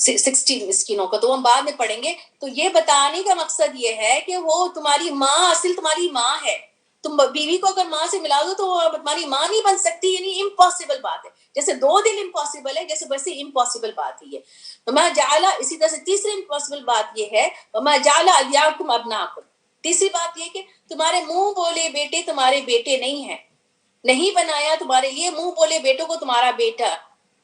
60 مسکینوں کو. تو ہم بعد میں پڑھیں گے. تو یہ بتانے کا مقصد یہ ہے کہ وہ تمہاری ماں اصل تمہاری ماں ہے. تم بیوی کو اگر ماں سے ملا دو تو وہ تمہاری ماں نہیں بن سکتی، یعنی امپاسبل بات ہے. جیسے 2 دل امپاسبل ہے، جیسے ویسے امپاسبل بات ہی ہے. وما جعل، اسی طرح سے تیسری امپاسبل بات یہ ہے وما جعل ادعیاکم ابناکم. تیسری بات یہ کہ تمہارے منہ بولے بیٹے تمہارے بیٹے نہیں ہیں، نہیں بنایا تمہارے لیے منہ بولے بیٹوں کو تمہارا بیٹا.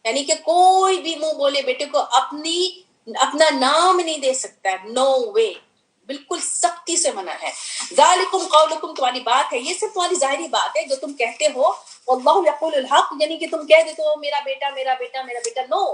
یعنی کہ کوئی بھی منہ بولے بیٹے کو اپنا نام نہیں دے سکتا ہے. نو وے، بالکل سختی سے منع ہے. ذالکم قولکم، تمہاری بات ہے، یہ صرف تمہاری ظاہری بات ہے جو تم کہتے ہو. واللہ یقول الحق، یعنی کہ تم کہہ دیتے ہو میرا بیٹا میرا بیٹا میرا بیٹا. نو،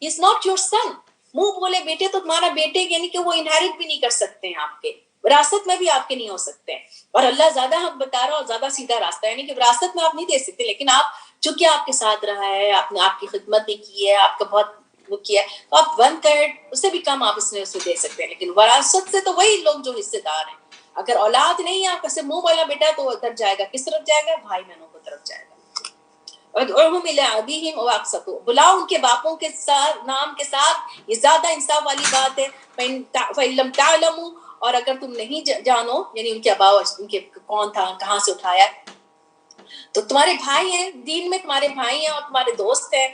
ہی از ناٹ یور سن. منہ بولے بیٹے تو تمہارا بیٹے یعنی کہ وہ انہیرٹ بھی نہیں کر سکتے ہیں، آپ کے وراثت میں بھی آپ کے نہیں ہو سکتے ہیں. اور اللہ زیادہ حق بتا رہا اور زیادہ سیدھا راستہ، یعنی کہ وراثت میں آپ نہیں دے سکتے، لیکن آپ چونکہ آپ کے ساتھ رہا ہے، آپ نے آپ کی خدمت بھی کی ہے، آپ کا بہت وہ کیا ہے، تو آپ 1/3 اس سے بھی کم آپ اس میں دے سکتے ہیں. لیکن وراثت سے تو وہی لوگ جو حصے دار ہیں. اگر اولاد نہیں ہے آپ کا، صرف منہ والا بیٹا، تو ادھر جائے گا. کس طرف جائے گا؟ بھائی بہنوں کو طرف جائے گا. ادعوهم الى ابيهم واقسطوا، بلاؤ ان کے باپوں کے ساتھ، نام کے ساتھ. یہ زیادہ انصاف والی بات ہے. فإن لم تعلموا، اور اگر تم نہیں جانو، یعنی ان کے ابا ان کے کون تھا، کہاں سے اٹھایا، تو تمہارے بھائی ہیں، دین میں تمہارے بھائی ہیں اور تمہارے دوست ہیں،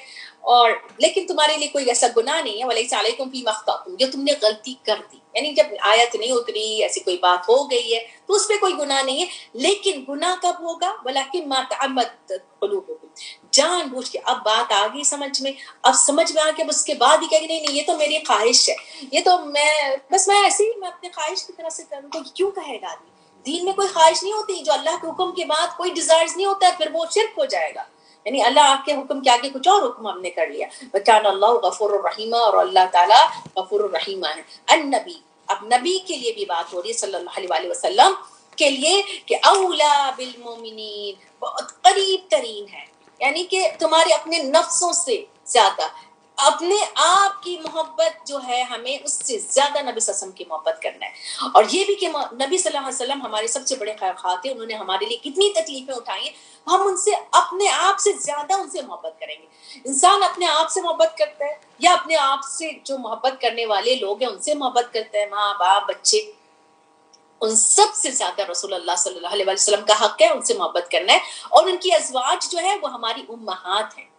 اور لیکن تمہارے لیے کوئی ایسا گناہ نہیں ہے. وَلَيْسَ عَلَيْكُمْ فِيمَا اخْطَأْتُمْ، جو تم نے غلطی کر دی، یعنی جب آیت نہیں اتری، ایسی کوئی بات ہو گئی ہے تو اس پہ کوئی گناہ نہیں ہے. لیکن گناہ کب ہوگا؟ وَلَكِنْ مَا تَعَمَّدَتْ قُلُوبُكُمْ، جان بوجھ کے. اب بات آ گئی سمجھ میں، اب سمجھ میں آ کے اس کے بعد ہی کہیں نہیں نہیں یہ تو میری خواہش ہے، یہ تو میں بس میں ایسے ہی میں اپنے خواہش کی طرح سے کروں. تو کیوں کہے گا آدمی؟ دین میں کوئی خواہش نہیں ہوتی. جو اللہ کے حکم کے بعد کوئی ڈیزائرز نہیں ہوتا ہے، پھر وہ شرک ہو جائے گا. یعنی اللہ آپ کے حکم کے آگے کچھ اور حکم ہم نے کر لیا. وَكَانَ اللَّهُ غَفُورٌ رَحِيمًا، اور اللہ تعالیٰ غفور الرحیم ہے. النبی، اب نبی کے لیے بھی بات ہو رہی ہے صلی اللہ علیہ وسلم کے لیے کہ اولا بالمومنین، بہت قریب ترین ہے، یعنی کہ تمہارے اپنے نفسوں سے زیادہ، اپنے آپ کی محبت جو ہے ہمیں اس سے زیادہ نبی صلی اللہ علیہ وسلم کی محبت کرنا ہے. اور یہ بھی کہ نبی صلی اللہ علیہ وسلم ہمارے سب سے بڑے خیر خواہ تھے، انہوں نے ہمارے لیے کتنی تکلیفیں اٹھائی ہیں، ہم ان سے اپنے آپ سے زیادہ ان سے محبت کریں گے. انسان اپنے آپ سے محبت کرتا ہے یا اپنے آپ سے جو محبت کرنے والے لوگ ہیں ان سے محبت کرتا ہے، ماں باپ بچے، ان سب سے زیادہ رسول اللہ صلی اللہ علیہ وسلم کا حق ہے ان سے محبت کرنا ہے. اور ان کی ازواج جو ہے وہ ہماری امہات ہیں.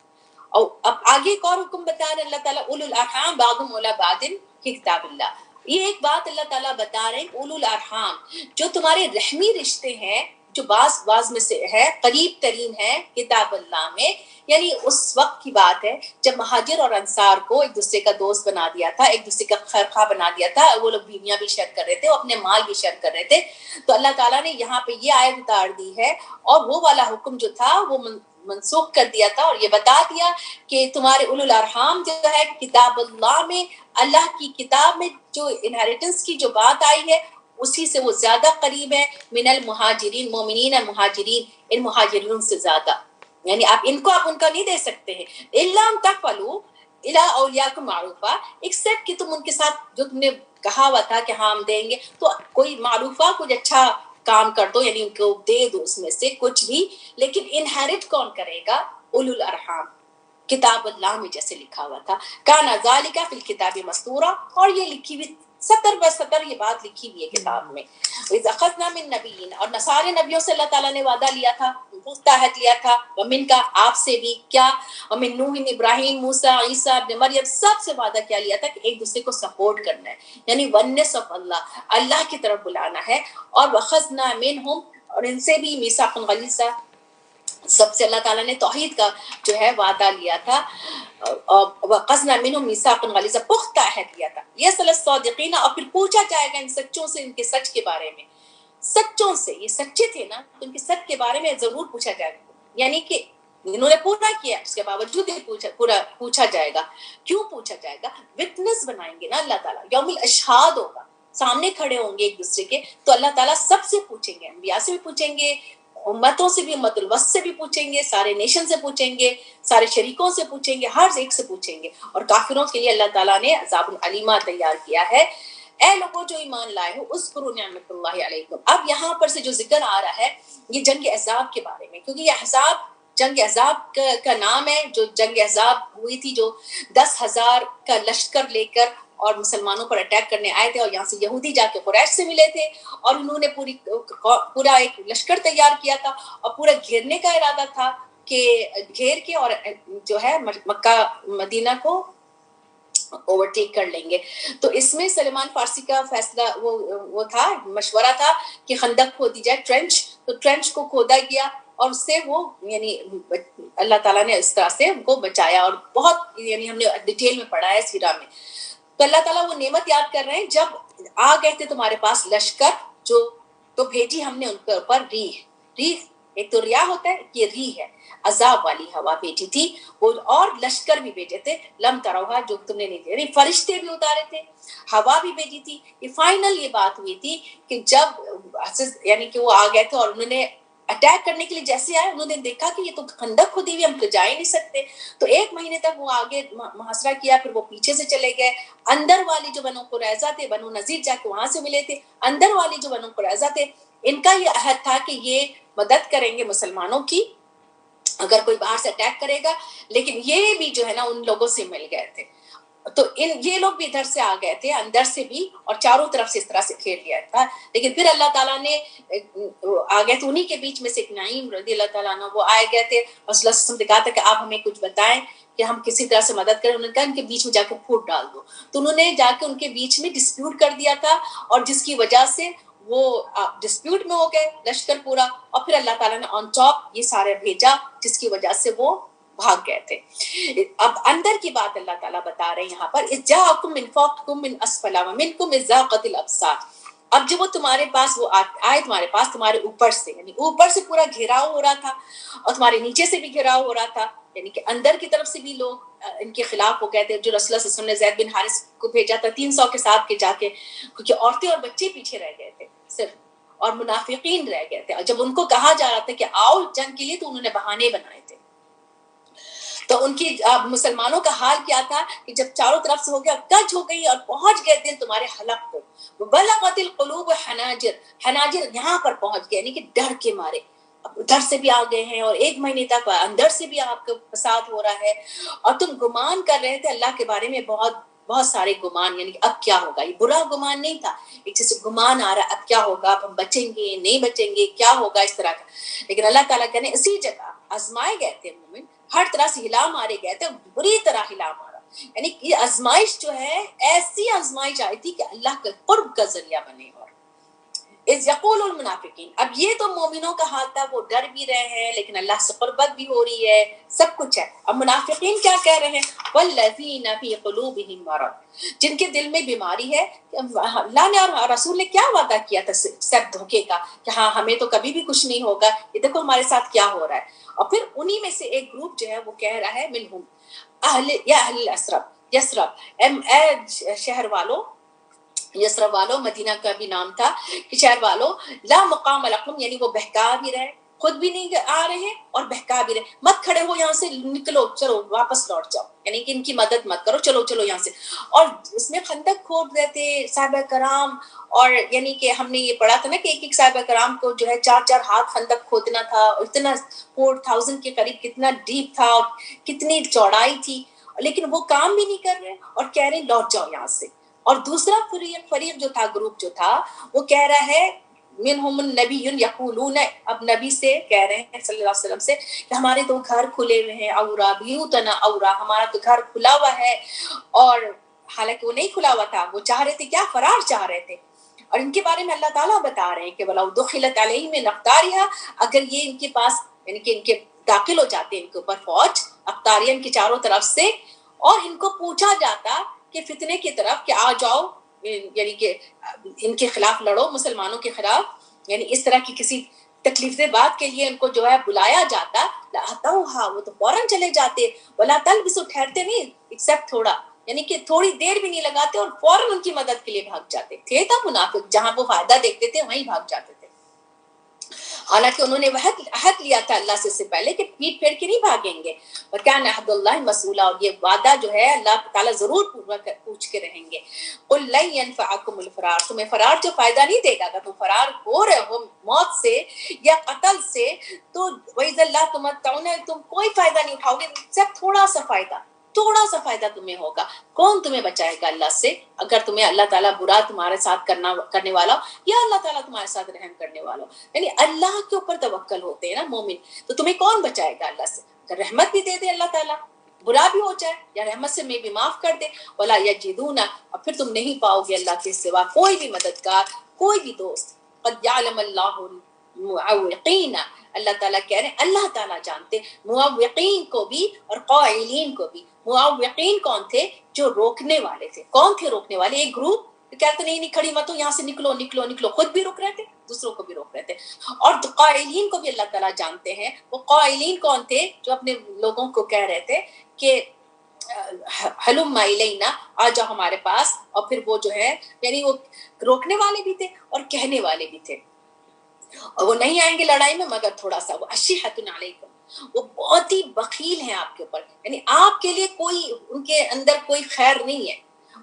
اور اب آگے ایک اور حکم بتا رہے اللہ تعالیٰ، اولو الارحام بعضهم اولی بعض فی کتاب اللہ، یہ ایک بات اللہ تعالیٰ بتا رہے ہیں، اولو الارحام جو تمہارے رحمی رشتے ہیں، جو بعض میں سے ہے قریب ترین ہے کتاب اللہ میں، یعنی اس وقت کی بات ہے جب مہاجر اور انصار کو ایک دوسرے کا دوست بنا دیا تھا، ایک دوسرے کا خیرخواہ بنا دیا تھا، وہ لوگ بیویاں بھی شیئر کر رہے تھے، اپنے مال بھی شیئر کر رہے تھے. تو اللہ تعالیٰ نے یہاں پہ یہ آیت اتار دی ہے، اور وہ والا حکم جو تھا وہ منسوخ کر دیا تھا، اور یہ بتا دیا کہ تمہارے اولو الارحام جو ہے کتاب اللہ میں، اللہ کی کتاب میں جو انہیریٹنس کی جو بات آئی ہے اسی سے وہ زیادہ قریب ہے، من المہاجرین، مومنین مہاجرین، ان مہاجرین سے زیادہ. یعنی آپ ان کو ان کا نہیں دے سکتے ہیں. الا ان تفعلوا الى اولیاءکم معروفا، ایکسپٹ کہ تم ان کے ساتھ جو تم نے کہا ہوا تھا کہ ہاں ہم دیں گے، تو کوئی معروفہ کچھ اچھا کام کر دو، یعنی ان کو دے دو اس میں سے کچھ بھی. لیکن انہیرٹ کون کرے گا؟ اولو الارحام، کتاب اللہ میں جیسے لکھا ہوا تھا، کانا ذالک فی الکتاب مستورا، اور یہ لکھی ہوئی 70 یہ بات لکھی ہوئی ہے کتاب میں. وَإِذْ أَخَذْنَا مِن نَّبِيٍّ، اور سارے نبیوں سے اللہ تعالیٰ نے وعدہ لیا تھا، پختہ عہد لیا تھا، ومن کا آپ سے بھی، کیا؟ ومن نوح، ابراہیم، موسیٰ، عیسیٰ ابن مریم، سب سے وعدہ کیا لیا تھا کہ ایک دوسرے کو سپورٹ کرنا ہے، یعنی ونس آف اللہ، اللہ کی طرف بلانا ہے. اور وَأَخَذْنَا مِنْهُمْ، اور ان سے بھی میثاقًا غلیظًا، سب سے اللہ تعالیٰ نے توحید کا جو ہے وعدہ لیا تھا. وَأَخَذْنَا مِنْهُمْ مِيثَاقًا غَلِيظًا، پختہ عہد لیا تھا. يَسْأَلُ الصَّادِقِينَ، اور پھر پوچھا جائے گا ان سچوں سے ان کے سچ کے بارے میں. سچوں سے، یہ سچے تھے نا تو ان کے سچ کے بارے میں ضرور پوچھا جائے گا. یعنی کہ انہوں نے پورا کیا، اس کے باوجود پوچھا جائے گا. کیوں پوچھا جائے گا؟ وٹنس بنائیں گے نا اللہ تعالیٰ، یوم الاشہاد ہوگا، سامنے کھڑے ہوں گے ایک دوسرے کے، تو اللہ تعالیٰ سب سے پوچھیں گے، انبیاء سے بھی پوچھیں گے، امتوں سے بھی، امت الوسط سے بھی پوچھیں گے، سارے نیشن سے پوچھیں گے، سارے شریکوں سے پوچھیں گے، ہر ایک سے پوچھیں گے. اور کافروں کے لیے اللہ تعالیٰ نے عذاب علیمہ تیار کیا ہے. اے لوگوں جو ایمان لائے ہو، اذکروا نعمت اللہ علیکم. اب یہاں پر سے جو ذکر آ رہا ہے یہ جنگ احزاب کے بارے میں، کیونکہ یہ احزاب جنگ احزاب کا نام ہے. جو جنگ احزاب ہوئی تھی، جو 10,000 کا لشکر لے کر اور مسلمانوں پر اٹیک کرنے آئے تھے، اور یہاں سے یہودی جا کے قریش سے ملے تھے، اور انہوں نے پورا ایک لشکر تیار کیا تھا، اور پورا گھیرنے کا ارادہ تھا کہ گھیر کے اور جو ہے مکہ مدینہ کو اوورٹیک کر لیں گے. تو اس میں سلمان فارسی کا فیصلہ وہ تھا، مشورہ تھا کہ خندق کھودی جائے، ٹرینچ. تو ٹرینچ کو کھودا گیا، اور اس سے وہ یعنی اللہ تعالیٰ نے اس طرح سے ان کو بچایا. اور بہت یعنی ہم نے ڈیٹیل میں پڑھا ہے سیرہ میں. تو اللہ تعالیٰ وہ نعمت یاد کر رہے ہیں، جب آ گئے تھے تمہارے پاس لشکر، تو بھیجی ہم نے ان کے اوپر ریح. ایک تو ریاح ہوتا ہے، یہ ریح ہے، عذاب والی ہوا بھیجی تھی وہ، اور لشکر بھی بھیجے تھے، لم تروہا، جو تم نے نہیں دیکھا، فرشتے بھی اتارے تھے، ہوا بھی بھیجی تھی. یہ فائنل یہ بات ہوئی تھی کہ جب یعنی کہ وہ آ گئے تھے، اور انہوں نے اٹیک کرنے کے لیے جیسے آئے، انہوں نے دیکھا کہ یہ تو خندق کھودی ہوئی، ہم تو جا ہی نہیں سکتے. تو 1 مہینے تک وہ آگے محاصرہ کیا، پھر وہ پیچھے سے چلے گئے. اندر والی جو بنو قریظہ تھے، بنو نذیر جا کے وہاں سے ملے تھے. اندر والی جو بنو قریظہ تھے، ان کا یہ عہد تھا کہ یہ مدد کریں گے مسلمانوں کی اگر کوئی باہر سے اٹیک کرے گا. لیکن یہ بھی جو ہے نا ان لوگوں سے مل گئے تھے، تو یہ لوگ بھی ادھر سے آ گئے تھے، اندر سے بھی، اور چاروں طرف سے اس طرح سے گھیر لیا تھا. لیکن پھر اللہ تعالیٰ نے آ گئے تو انہی کے بیچ میں سے ایک نعیم رضی اللہ تعالیٰ عنہ وہ آئے گئے تھے، اور صلی اللہ علیہ وسلم نے کہا تھا کہ آپ ہمیں کچھ بتائیں کہ ہم کسی طرح سے مدد کریں. انہوں نے کہا ان کے بیچ میں جا کے پھوٹ ڈال دو. تو انہوں نے جا کے ان کے بیچ میں ڈسپیوٹ کر دیا تھا، اور جس کی وجہ سے وہ ڈسپیوٹ میں ہو گئے لشکر پورا. اور پھر اللہ تعالیٰ نے آن ٹاپ یہ سارے بھیجا، جس کی وجہ سے وہ بھاگ گئے تھے. اب اندر کی بات اللہ تعالیٰ بتا رہے ہیں یہاں پر، اذ جاءکم من فوقکم من اسفل ومنکم اذ ذاقت الابصار. اب جب وہ تمہارے پاس وہ آئے تمہارے پاس تمہارے اوپر سے، یعنی اوپر سے پورا گھیراؤ ہو رہا تھا، اور تمہارے نیچے سے بھی گھیراؤ ہو رہا تھا، یعنی کہ اندر کی طرف سے بھی لوگ ان کے خلاف ہو گئے تھے. جو رسول اللہ صلی اللہ علیہ وسلم نے زید بن حارث کو بھیجا تھا 300 کے ساتھ کے جا کے، کیونکہ عورتیں اور بچے پیچھے رہ گئے تھے صرف، اور منافقین رہ گئے تھے. اور جب ان کو کہا جا رہا تھا کہ آؤ جنگ کے لیے، تو انہوں نے بہانے بنائے تھے. تو ان کی مسلمانوں کا حال کیا تھا کہ جب چاروں طرف سے ہو گیا، کج ہو گئی، اور پہنچ گئے دل تمہارے حلق کو. بلغت القلوب حناجر یہاں پر پہنچ گئے، یعنی کہ ڈر کے مارے. اب ادھر سے بھی آ گئے ہیں، اور 1 مہینے تک اندر سے بھی آپ کا فساد ہو رہا ہے، اور تم گمان کر رہے تھے اللہ کے بارے میں بہت سارے گمان. یعنی کہ اب کیا ہوگا، یہ برا گمان نہیں تھا، ایک جیسے گمان آ رہا اب کیا ہوگا، اب ہم بچیں گے نہیں بچیں گے، کیا ہوگا، اس طرح کا. لیکن اللہ تعالیٰ کہنے اسی جگہ آزمائے گئے تھے مومن، ہر طرح سے ہلا مارے گئے تھے، بری طرح ہلا مارا. یعنی یہ آزمائش جو ہے ایسی آزمائش آئی تھی کہ اللہ کے قرب کا ذریعہ بنے. اور اذ یقول المنافقین، اب یہ تو مومنوں کا حال تھا، وہ ڈر بھی رہے ہیں لیکن اللہ سے قربت بھی ہو رہی ہے، سب کچھ ہے. اب منافقین کیا کہہ رہے ہیں؟ والذین فی قلوبہم مرض، جن کے دل میں بیماری ہے. اللہ نے اور رسول نے کیا وعدہ کیا تھا سب دھوکے کا کہ ہاں ہمیں تو کبھی بھی کچھ نہیں ہوگا، یہ دیکھو ہمارے ساتھ کیا ہو رہا ہے. اور پھر انہی میں سے ایک گروپ جو ہے وہ کہہ رہا ہے منہم اہل یسرب، اے شہر والوں، یسرب والوں، مدینہ کا بھی نام تھا کہ شہر والوں، لا مقام لکم، یعنی وہ بہکا بھی رہے، خود بھی نہیں آ رہے ہیں اور بہکا بھی رہے، مت کھڑے ہو یہاں سے، نکلو، چلو واپس لوٹ جاؤ، یعنی کہ ان کی مدد مت کرو، چلو چلو یہاں سے. اور اس میں خندق کھود رہے تھے صحابہ کرام، اور یعنی کہ ہم نے یہ پڑھا تھا نا کہ ایک ایک صحابہ کرام کو جو ہے 4 ہاتھ خندق کھودنا تھا، اور اتنا 4000 کے قریب کتنا ڈیپ تھا اور کتنی چوڑائی تھی، لیکن وہ کام بھی نہیں کر رہے اور کہہ رہے لوٹ جاؤ یہاں سے. اور دوسرا فریق جو تھا، گروپ جو تھا، وہ کہہ رہا ہے منہم النبی یقولون، اب نبی سے کہہ رہے ہیں صلی اللہ علیہ وسلم سے کہ ہمارے تو گھر کھلے ہوئے ہیں، اورا بیوتنا اورا، ہمارا تو گھر کھلا ہوا ہے. اور حالانکہ وہ نہیں کھلا ہوا تھا، وہ چاہ رہے تھے کیا؟ فرار چاہ رہے تھے. اور ان کے بارے میں اللہ تعالیٰ بتا رہے ہیں کہ وَلَوْ دُخِلَتْ عَلَيْهِمْ مِنْ أَقْطَارِهَا، اگر یہ ان کے پاس یعنی کہ ان کے داخل ہو جاتے ان کے اوپر فوج اقطاریہ ان کی چاروں طرف سے، اور ان کو پوچھا جاتا کہ فتنے کی طرف کہ آ جاؤ، یعنی کہ ان کے خلاف لڑو، مسلمانوں کے خلاف، یعنی اس طرح کی کسی تکلیف دہ بات کے لیے ان کو جو ہے بلایا جاتا، لَأَتَوْهَا، وہ تو فوراً چلے جاتے، وَلَا تَلْبِسُوا، ٹھہرتے نہیں ایکسپٹ تھوڑا، یعنی کہ تھوڑی دیر بھی نہیں لگاتے اور فوراً ان کی مدد کے لیے بھاگ جاتے تھے. تھا منافق، جہاں وہ فائدہ دیکھتے تھے وہیں بھاگ جاتے تھے. حالانکہ انہوں نے عہد لیا تھا اللہ سے پہلے کہ پیٹ پھیر کے نہیں بھاگیں گے. وَكَانَ عَهْدُ اللَّهِ مَسْئُولًا، اور یہ وعدہ جو ہے اللہ تعالیٰ ضرور پوچھ کے رہیں گے. قُلْ لَن يَنْفَعَكُمُ الْفِرَارُ، تمہیں فرار جو فائدہ نہیں دے گا، اگر تم فرار ہو رہے ہو موت سے یا قتل سے، تو وَإِذَا لَا تُمَتَّعُونَ، تم کوئی فائدہ نہیں اٹھاؤ گے، صرف تھوڑا سا فائدہ تمہیں ہوگا. کون تمہیں بچائے گا اللہ سے؟ اگر تمہیں اللہ تعالیٰ برا تمہارے ساتھ کرنے والا ہو، یا اللہ تعالیٰ تمہارے ساتھ رحم کرنے والا ہو. یعنی اللہ کے اوپر توکل ہوتے ہیں نا مومن، تو تمہیں کون بچائے گا اللہ سے؟ اگر رحمت بھی دے دے اللہ تعالیٰ، برا بھی ہو جائے یا رحمت سے میں بھی معاف کر دے، ولا یجدون، اور پھر تم نہیں پاؤ گے اللہ کے سوا کوئی بھی مددگار، کوئی بھی دوست. قد یعلم اللہ المعوقین، اللہ تعالیٰ کہہ رہے ہیں اللہ تعالیٰ جانتے معوقین کو بھی اور قائلین کو بھی. معوقین کون تھے؟ جو روکنے والے تھے. کون تھے روکنے والے؟ ایک گروپ کہتے نہیں کھڑی مت ہو یہاں سے، نکلو نکلو نکلو، خود بھی رک رہے تھے، دوسروں کو بھی روک رہے تھے. اور قائلین کو بھی اللہ تعالیٰ جانتے ہیں. وہ قائلین کون تھے؟ جو اپنے لوگوں کو کہہ رہے تھے کہ حلم الینا، آ جاؤ ہمارے پاس. اور پھر وہ جو ہے یعنی وہ روکنے والے بھی تھے اور کہنے والے بھی تھے. اور وہ نہیں آئیں گے لڑائی میں مگر تھوڑا سا. وہ اشحۃ علیکم، وہ بہت ہی بخیل ہیں آپ کے اوپر، یعنی آپ کے لیے کوئی ان کے اندر کوئی خیر نہیں ہے،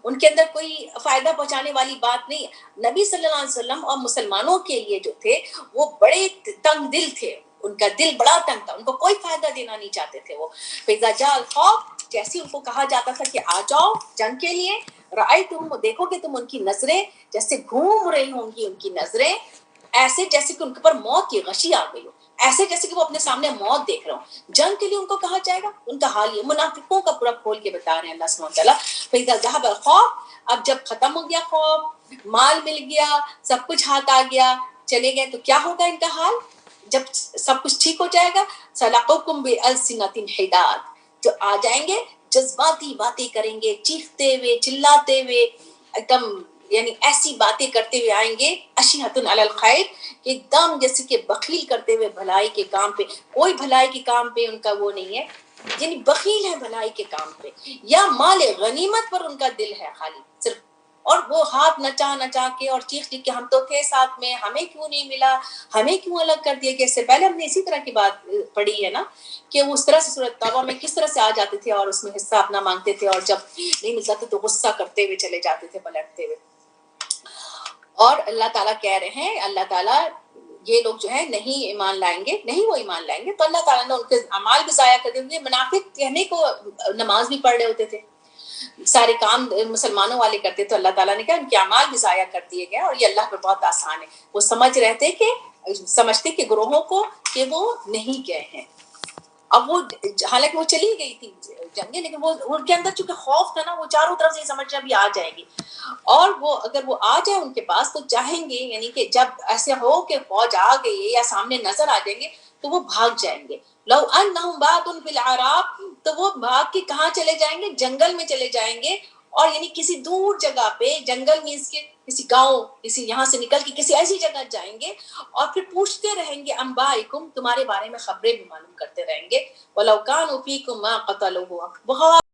ان کے اندر کوئی فائدہ پہنچانے والی بات نہیں ہے. نبی صلی اللہ علیہ وسلم اور مسلمانوں کے لیے جو تھے وہ بڑے تنگ دل تھے، ان کا دل بڑا تنگ تھا، ان کو کوئی فائدہ دینا نہیں چاہتے تھے. وہ فَإِذَا جَاءَ الْخَوْفُ، جیسے ان کو کہا جاتا تھا کہ آ جاؤ جنگ کے لیے، رأیتم، دیکھو کہ تم ان کی نظریں جیسے گھوم رہی ہوں گی، ان کی نظریں ایسے جیسے کہ ان کے اوپر موت کی غشی آ گئی ہو، ایسے جیسے کہ وہ اپنے سامنے موت دیکھ رہے ہوں. جنگ کے لیے ان کو کہا جائے گا، ان کا حال یہ منافقوں کا پورا کھول کے بتا رہے ہیں اللہ سبحانہ وتعالیٰ. فَإِذَا ذَهَبَ الْخَوْفُ، اب جب ختم ہو گیا خوف، مال مل گیا، سب کچھ ہاتھ آ گیا، چلے گئے، تو کیا ہوگا ان کا حال جب سب کچھ ٹھیک ہو جائے گا؟ سَلَقُوكُمْ بِأَلْسِنَةٍ حِدَادٍ، جو آ جائیں گے جذباتی باتیں کریں گے، چیختے ہوئے چلاتے ہوئے، ایک دم یعنی ایسی باتیں کرتے ہوئے آئیں گے. اشیحۃ علی الخیر، کہ ایک دم جیسے کہ بخیل کرتے ہوئے بھلائی کے کام پہ، کوئی بھلائی کے کام پہ ان کا وہ نہیں ہے، یعنی بخیل ہے بھلائی کے کام پہ، یا مال غنیمت پر ان کا دل ہے خالی صرف. اور وہ ہاتھ نچا نچا کے اور چیخ چیخ کے ہم تو تھے ساتھ میں، ہمیں کیوں نہیں ملا، ہمیں کیوں الگ کر دیا گیا. اس سے پہلے ہم نے اسی طرح کی بات پڑھی ہے نا کہ وہ اس طرح سے سورۃ توبہ میں کس طرح سے آ جاتے تھے اور اس میں حصہ اپنا مانگتے تھے، اور جب نہیں ملتا تھا تو غصہ کرتے ہوئے چلے جاتے تھے، پلٹتے ہوئے. اور اللہ تعالیٰ کہہ رہے ہیں، اللہ تعالیٰ یہ لوگ جو ہے نہیں ایمان لائیں گے، نہیں وہ ایمان لائیں گے تو اللہ تعالیٰ نے ان کے اعمال بھی ضائع کر دیے. منافق کہنے کو نماز بھی پڑھ رہے ہوتے تھے، سارے کام مسلمانوں والے کرتے، تو اللہ تعالیٰ نے کہا ان کے اعمال بھی ضائع کر دیے گئے. اور یہ اللہ پہ بہت آسان ہے، وہ سمجھتے کہ گروہوں کو کہ وہ نہیں گئے ہیں. اب وہ حالانکہ وہ چلی گئی تھی جنگیں، لیکن وہ ان کے اندر چونکہ خوف تھا نا، وہ چاروں طرف سے سمجھ ابھی آ جائے گی، اور وہ اگر وہ آ جائے ان کے پاس تو چاہیں گے یعنی کہ جب ایسے ہو کہ فوج آ گئی ہے یا سامنے نظر آ جائیں گے تو وہ بھاگ جائیں گے. لو انہم بادٌ فی الاعراب، تو وہ بھاگ کے کہاں چلے جائیں گے؟ جنگل میں چلے جائیں گے، اور یعنی کسی دور جگہ پہ، جنگل مینس کے کسی گاؤں، کسی یہاں سے نکل کے کسی ایسی جگہ جائیں گے، اور پھر پوچھتے رہیں گے انبائکم، تمہارے بارے میں خبریں بھی معلوم کرتے رہیں گے. وَلَوْ كَانُوا فِيكُمْ مَا قَتَلُوهُ، بہت